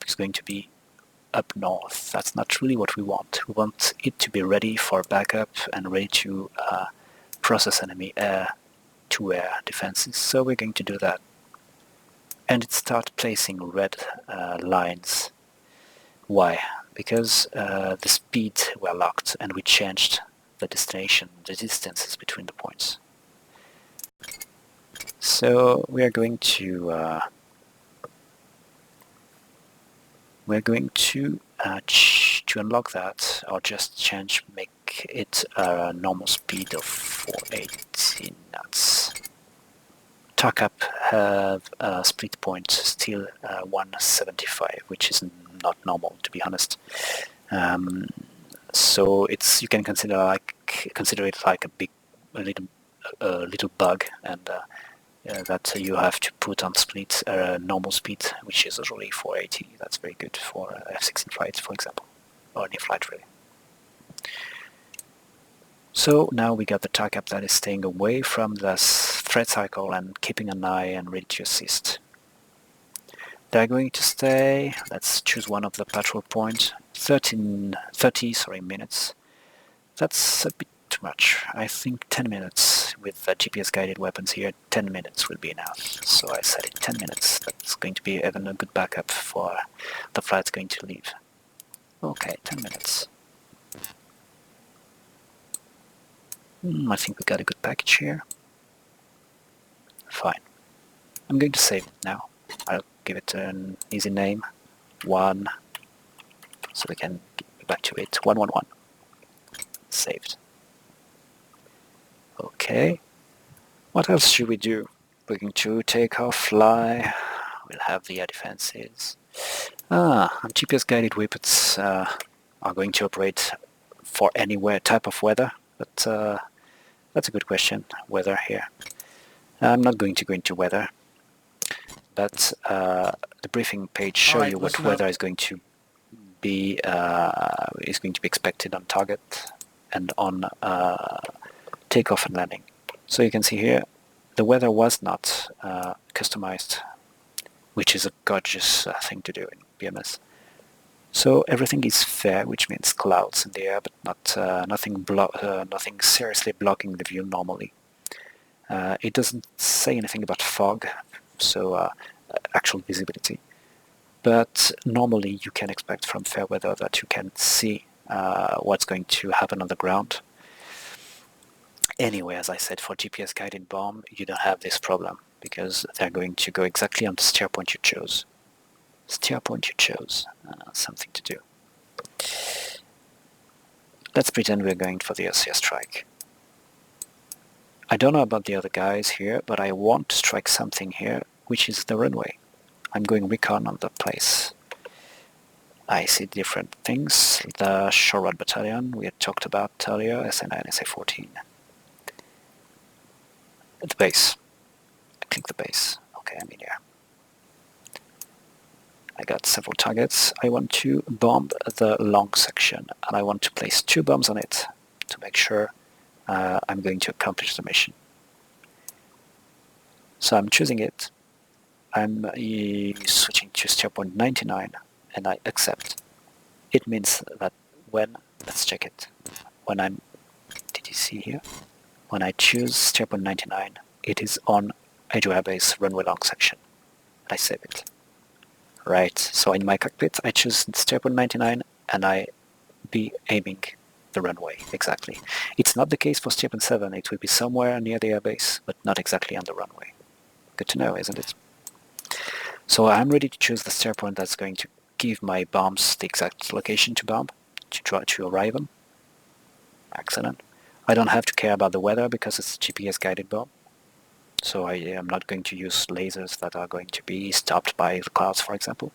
is going to be up north. That's not really what we want. We want it to be ready for backup and ready to process enemy air-to-air defenses, so we're going to do that. And it starts placing red lines. Why? Because the speed were locked and we changed the destination, the distances between the points. So we are going to unlock that, or just make it a normal speed of 480 knots. TARCAP have a split point still 175, which is not normal, to be honest. So you can consider it like a little bug, and that you have to put on split normal speed, which is usually 480. That's very good for F-16 flights, for example, or any flight really. So now we got the TARCAP that is staying away from the threat cycle and keeping an eye and ready to assist. They're going to stay, let's choose one of the patrol points, 30 minutes. That's a bit too much. I think 10 minutes with the GPS-guided weapons here, 10 minutes will be enough. So I set it 10 minutes. That's going to be even a good backup for the flight's going to leave. Okay, 10 minutes. I think we got a good package here. Fine. I'm going to save it now. I'll give it an easy name. 1, so we can get back to it. 111. Saved. Okay. What else should we do? We're going to take our fly. We'll have the air defenses. And GPS-guided weapons are going to operate for any type of weather, but that's a good question. Weather here. I'm not going to go into weather, but the briefing page show you what weather is going to be expected on target and on takeoff and landing. So you can see here the weather was not customized, which is a gorgeous thing to do in BMS. So everything is fair, which means clouds in the air, but not nothing seriously blocking the view normally. It doesn't say anything about fog, so actual visibility. But normally you can expect from fair weather that you can see what's going to happen on the ground. Anyway, as I said, for GPS-guided bomb, you don't have this problem because they're going to go exactly on the steer point you chose. Steer point you chose. Something to do. Let's pretend we're going for the RCS strike. I don't know about the other guys here, but I want to strike something here, which is the runway. I'm going recon on the place. I see different things. The Shore Road Battalion we had talked about earlier, SA9, SA14. The base. I click the base. Okay, I'm in here. I got several targets. I want to bomb the long section, and I want to place 2 bombs on it to make sure I'm going to accomplish the mission. So I'm choosing it. I'm switching to steer point 99, and I accept. It means that let's check it. Did you see here? When I choose steer point 99, it is on Ajo Air Base runway long section. I save it. Right, so in my cockpit I choose steer point 99 and I be aiming the runway, exactly. It's not the case for steer point 7, it will be somewhere near the airbase, but not exactly on the runway. Good to know, isn't it? So I'm ready to choose the steer point that's going to give my bombs the exact location to bomb, to try to arrive on. Excellent. I don't have to care about the weather because it's a GPS-guided bomb. So I am not going to use lasers that are going to be stopped by the clouds, for example.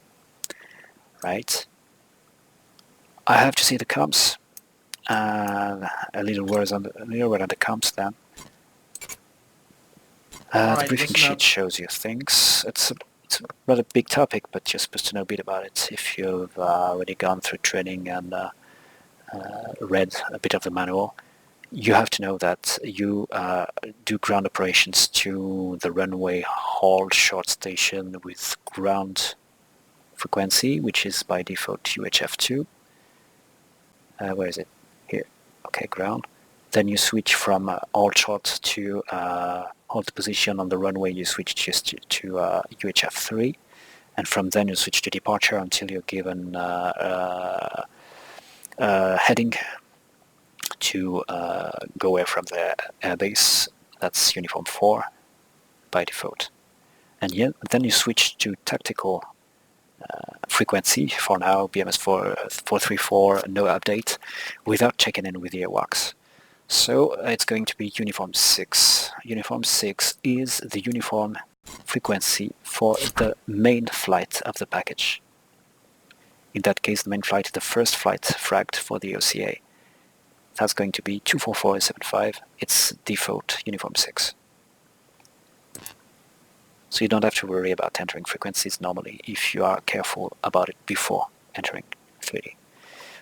Right. I have to see the comms. And a little word on the comms then. The briefing sheet shows you things. It's a rather big topic, but you're supposed to know a bit about it if you've already gone through training and read a bit of the manual. You have to know that you do ground operations to the runway hold short station with ground frequency, which is by default UHF2. Where is it? Here. Okay, ground. Then you switch from hold short to hold position on the runway. You switch just to UHF3, and from then you switch to departure until you're given heading to go away from the airbase. That's uniform 4 by default. And then you switch to tactical frequency. For now, BMS 434, no update, without checking in with the AWACS. So it's going to be uniform 6. Uniform 6 is the uniform frequency for the main flight of the package. In that case, the main flight is the first flight fragged for the OCA. That's going to be 24475. It's default uniform 6. So you don't have to worry about entering frequencies normally if you are careful about it before entering 3D.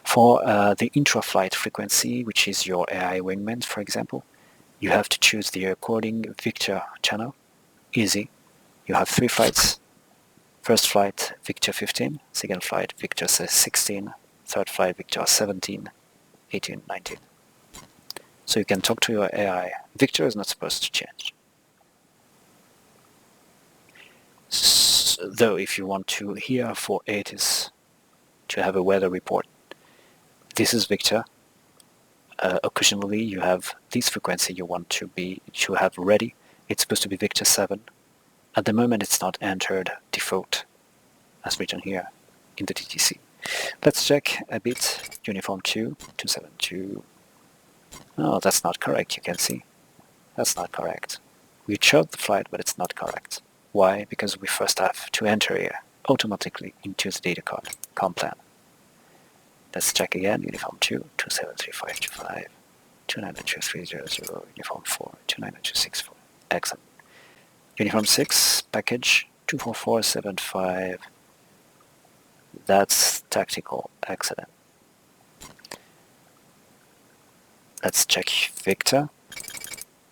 For the intra-flight frequency, which is your AI wingman, for example, you have to choose the according Victor channel. Easy. You have 3 flights First flight, Victor 15. Second flight, Victor 16. Third flight, Victor 17, 18, 19. So you can talk to your AI. Victor is not supposed to change. Though if you want to, here for 8 is to have a weather report. This is Victor. Occasionally you have this frequency you want to have ready. It's supposed to be Victor 7. At the moment it's not entered default as written here in the DTC. Let's check a bit. Uniform 2, 272. No, that's not correct, you can see. That's not correct. We chose the flight, but it's not correct. Why? Because we first have to enter here automatically into the data card, com plan. Let's check again. Uniform 2, 2735525, 2922300, Uniform 4, 29264. Excellent. Uniform 6, package 24475. That's tactical. Excellent. Let's check Victor.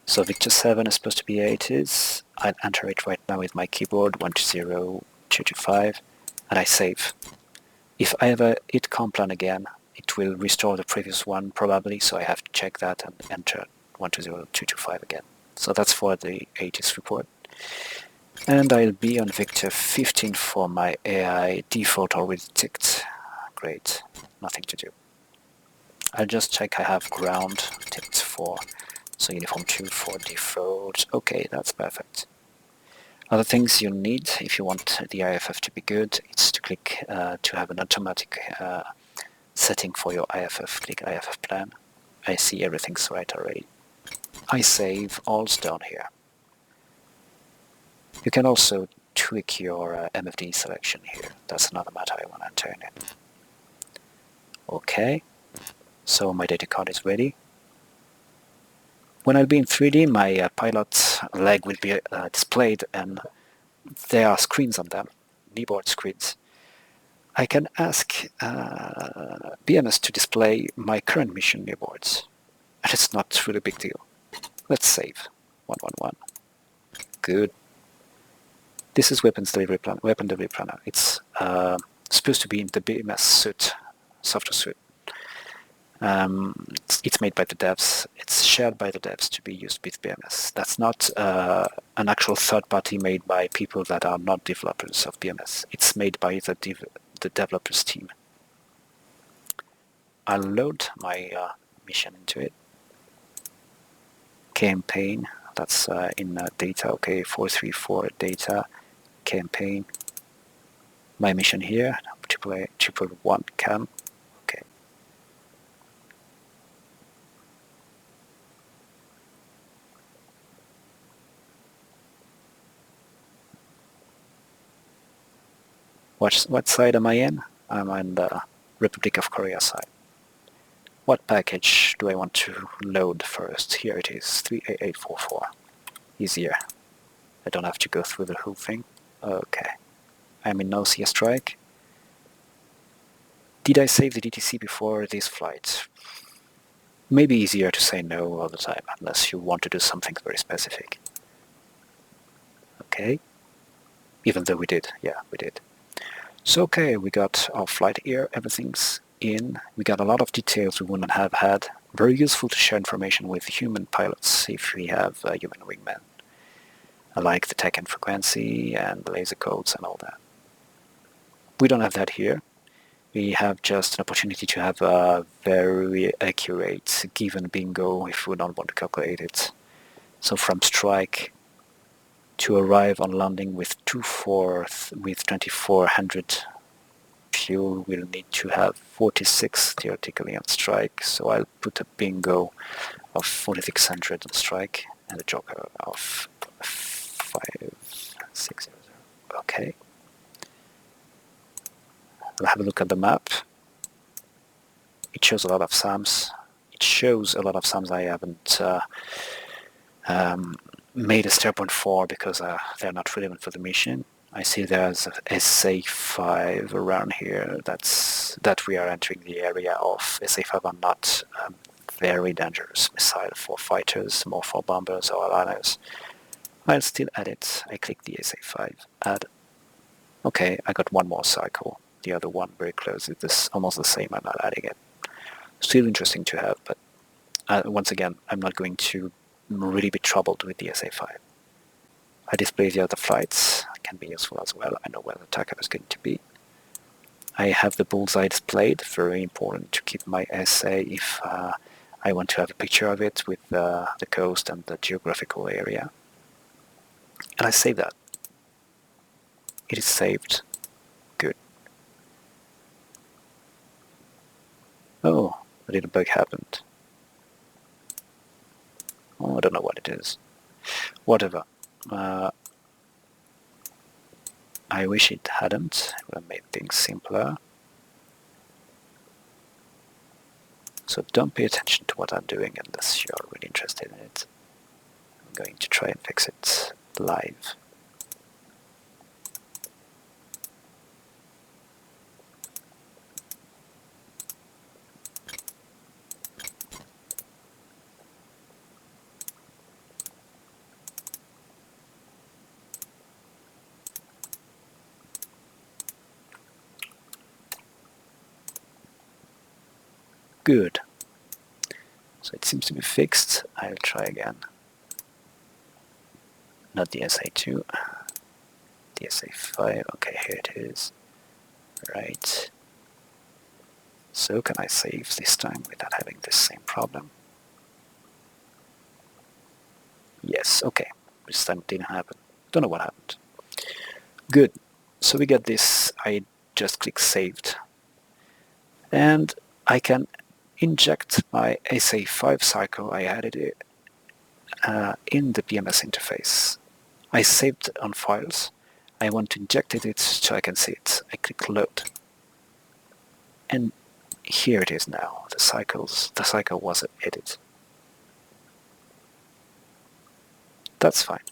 So Victor 7 is supposed to be 80s. I'll enter it right now with my keyboard, 120225, and I save. If I ever hit complan again, it will restore the previous one probably, so I have to check that and enter 120225 again. So that's for the 80s report. And I'll be on Victor 15 for my AI. Default already ticked. Great, nothing to do. I'll just check I have ground ticked for. So Uniform 2 for default. Okay, that's perfect. Other things you need if you want the IFF to be good, it's to click to have an automatic setting for your IFF. Click IFF plan. I see everything's right already. I save, all's done here. You can also tweak your MFD selection here. That's another matter I want to turn in. Okay, so my data card is ready. When I'll be in 3D, my pilot leg will be displayed, and there are screens on them, kneeboard screens. I can ask BMS to display my current mission kneeboards, and it's not really a big deal. Let's save. 111. Good. This is weapon delivery planner. It's supposed to be in the BMS suite, software suite. It's made by the devs. It's shared by the devs to be used with BMS. That's not an actual third party made by people that are not developers of BMS. It's made by the developers team. I'll load my mission into it. Campaign, that's in data, okay, 434 data, campaign. My mission here, 111 cam. Okay. What side am I in? I'm on the Republic of Korea side. What package do I want to load first? Here it is, 38844. Easier. I don't have to go through the whole thing. Okay. I'm in no CS strike. Did I save the DTC before this flight? Maybe easier to say no all the time, unless you want to do something very specific. Okay. Even though we did. Yeah, we did. So okay, we got our flight here, everything's in. We got a lot of details we wouldn't have had. Very useful to share information with human pilots if we have human wingmen. Like the tech and frequency and the laser codes and all that. We don't have that here. We have just an opportunity to have a very accurate given bingo if we don't want to calculate it. So from strike to arrive on landing with 2400 fuel, we'll need to have 46 theoretically on strike. So I'll put a bingo of 4600 on strike and a joker of 5600. Okay. We'll have a look at the map. It shows a lot of SAMs. It shows a lot of SAMs I haven't made a stair point for because they're not relevant for the mission. I see there's a SA5 around here. That we are entering the area of. SA5 are not very dangerous missile for fighters, more for bombers or liners. I'll still add it. I click the SA5, add. Okay, I got one more cycle. The other one very close. It's almost the same. I'm not adding it. Still interesting to have, but once again, I'm not going to really be troubled with the SA5. I display the other flights. It can be useful as well. I know where the target is going to be. I have the bullseye displayed. Very important to keep my SA if I want to have a picture of it with the coast and the geographical area. And I save that. It is saved. Good. Oh, a little bug happened. Oh, I don't know what it is. Whatever. I wish it hadn't. It would have made things simpler. So don't pay attention to what I'm doing unless you're really interested in it. I'm going to try and fix it live. Good. So it seems to be fixed. I'll try again. Not the SA2. The SA5. Okay, here it is. Right. So can I save this time without having the same problem? Yes, okay. This time it didn't happen. Don't know what happened. Good. So we get this. I just click saved. And I can inject my SA5 cycle. I added it in the BMS interface. I saved on files. I want to inject it so I can see it. I click load. And here it is now. The cycle was edited. That's fine.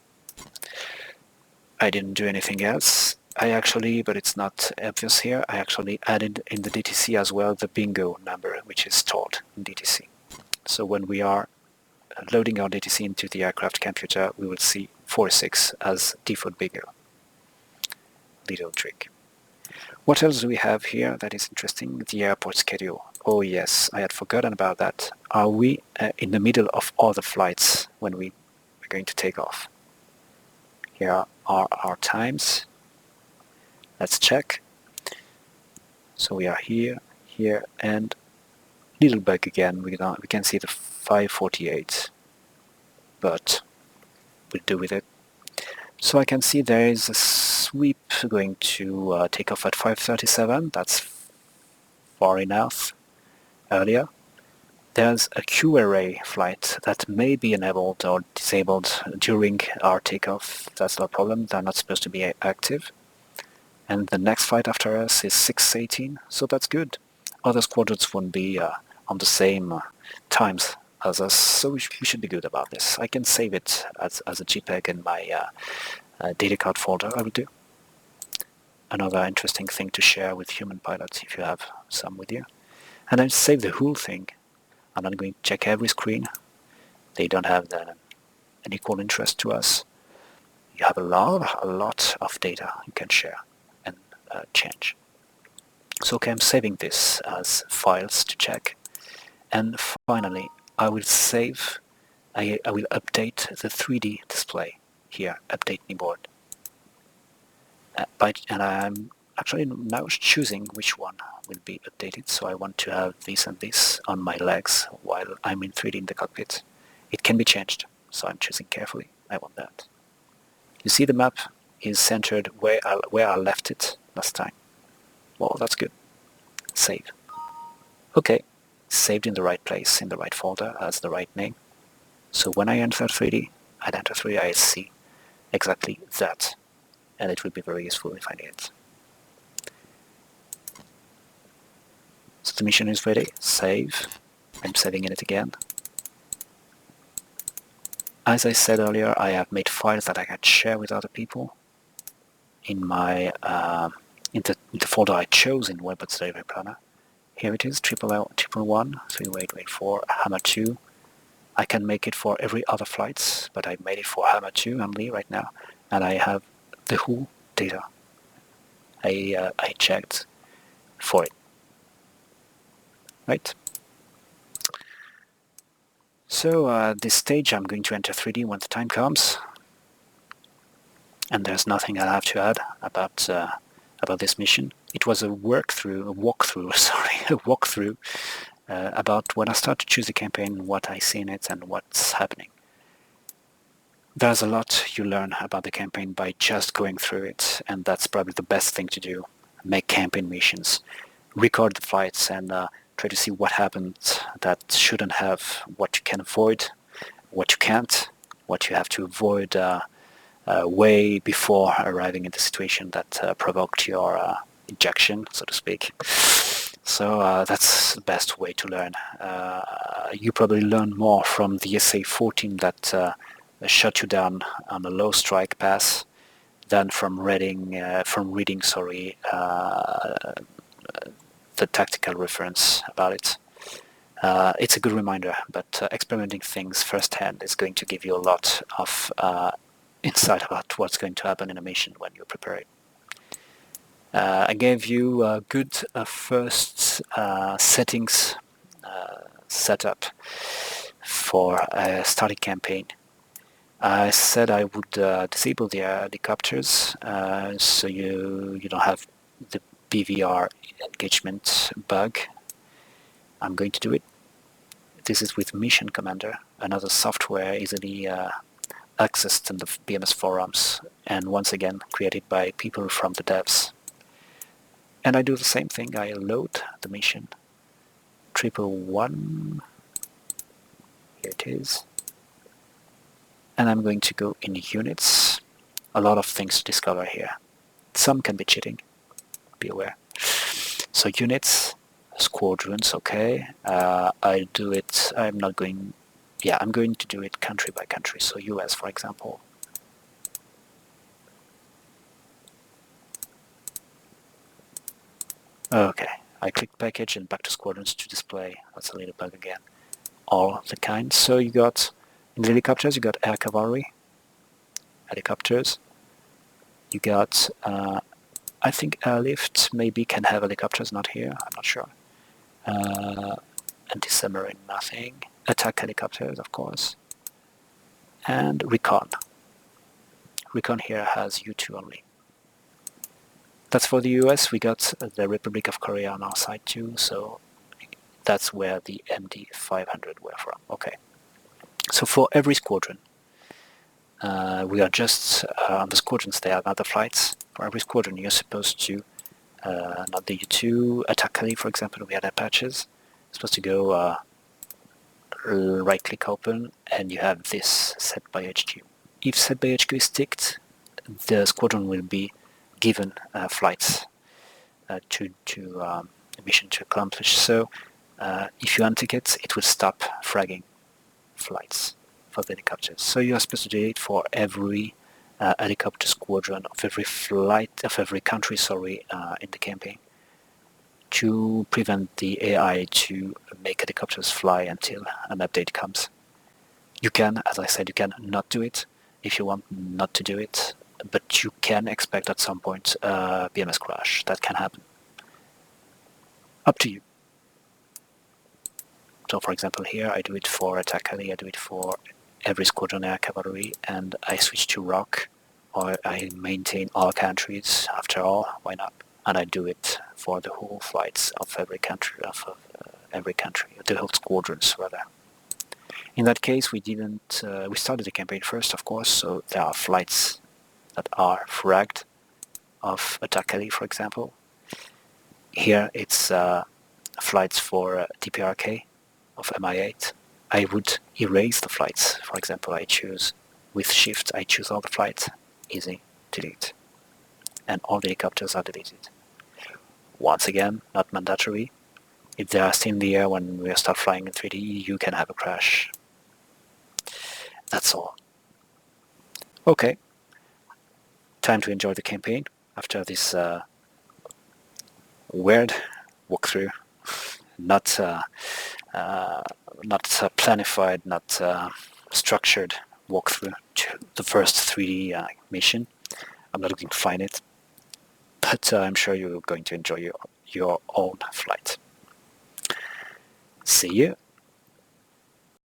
I didn't do anything else. But it's not obvious here, I actually added in the DTC as well the bingo number, which is stored in DTC. So when we are loading our DTC into the aircraft computer, we will see 46 as default bingo. Little trick. What else do we have here that is interesting? The airport schedule. Oh yes, I had forgotten about that. Are we in the middle of all the flights when we are going to take off? Here are our times. Let's check. So we are here, and little bug again. We can see the 548, but we'll do with it. So I can see there is a sweep going to take off at 5:37. That's far enough earlier. There's a Q array flight that may be enabled or disabled during our takeoff. That's no problem. They're not supposed to be active. And the next flight after us is 6:18, so that's good. Other squadrons won't be on the same times as us, so we should be good about this. I can save it as a JPEG in my data card folder. I will do. Another interesting thing to share with human pilots if you have some with you. And I save the whole thing. I'm not going to check every screen. They don't have an equal interest to us. You have a lot of data you can share and change. So okay, I'm saving this as files to check. And finally, I will update the 3D display here, update me board. And I'm actually now choosing which one will be updated. So I want to have this and this on my legs while I'm in 3D in the cockpit. It can be changed, so I'm choosing carefully. I want that. You see the map is centered where I left it last time. Well, that's good. Save. Okay, saved in the right place, in the right folder, has the right name. So when I enter 3D, I'd enter 3D, I see exactly that. And it will be very useful if I need it. So the mission is ready. Save. I'm saving in it again. As I said earlier, I have made files that I can share with other people in my in the folder I chose in Webbots Delivery Planner. Here it is, 111, 3884, Hammer 2. I can make it for every other flights, but I made it for Hammer 2 only right now, and I have the whole data. I checked for it, right? So this stage I'm going to enter 3D when the time comes, and there's nothing I have to add about this mission. It was a walkthrough, sorry, a walkthrough about when I start to choose a campaign, what I see in it, and what's happening. There's a lot you learn about the campaign by just going through it, and that's probably the best thing to do. Make campaign missions, record the fights, and try to see what happened that shouldn't have, what you can avoid, what you can't, what you have to avoid way before arriving in the situation that provoked your ejection, so to speak. So that's the best way to learn. You probably learn more from the SA-14 that shut you down on a low strike pass than from reading the tactical reference about it. It's a good reminder, but experimenting things firsthand is going to give you a lot of insight about what's going to happen in a mission when you prepare it. I gave you a good first settings setup for a starting campaign. I said I would disable the helicopters so you don't have the BVR engagement bug. I'm going to do it. This is with Mission Commander, another software easily accessed in the BMS forums, and once again created by people from the devs. And I do the same thing. I load the mission 111. Here it is. And I'm going to go in units. A lot of things to discover here. Some can be cheating, be aware. So units, squadrons, okay. I do it, I'm going to do it country by country. So US, for example. Okay, I click package and back to squadrons to display. That's a little bug again. All the kinds. So you got, in the helicopters, you got air cavalry, helicopters. You got, I think airlift maybe can have helicopters, not here, I'm not sure. Anti-submarine, nothing. Attack helicopters, of course. And recon. Recon here has U2 only. That's for the US. We got the Republic of Korea on our side too, so that's where the MD-500 were from. Okay. So for every squadron, we are just on the squadrons, there are other flights. For every squadron, you're supposed to, not the U2, attack heli, for example, we had Apaches. You're supposed to go right-click open, and you have this set by HQ. If set by HQ is ticked, the squadron will be given flights to a mission to accomplish. So if you untick it, it will stop fragging flights for the helicopters. So you are supposed to do it for every helicopter squadron of every flight of every country, in the campaign, to prevent the AI to make helicopters fly until an update comes. You can, as I said, you can not do it if you want not to do it, but you can expect at some point a BMS crash. That can happen. Up to you. So for example here, I do it for attack heli, I do it for every squadron air cavalry, and I switch to ROC, or I maintain all countries. After all, why not? And I do it for the whole flights of every country, the whole squadrons rather. In that case, we didn't. We started the campaign first, of course, so there are flights that are fragged of attack heli, for example. Here it's flights for TPRK of MI8. I would erase the flights. For example, I choose with Shift, I choose all the flights, easy, delete. And all the helicopters are deleted. Once again, not mandatory. If they are still in the air when we start flying in 3D, you can have a crash. That's all. Okay. Time to enjoy the campaign after this weird walkthrough. Not planified, not structured walkthrough to the first 3D mission. I'm not going to find it. but I'm sure you're going to enjoy your own flight. See you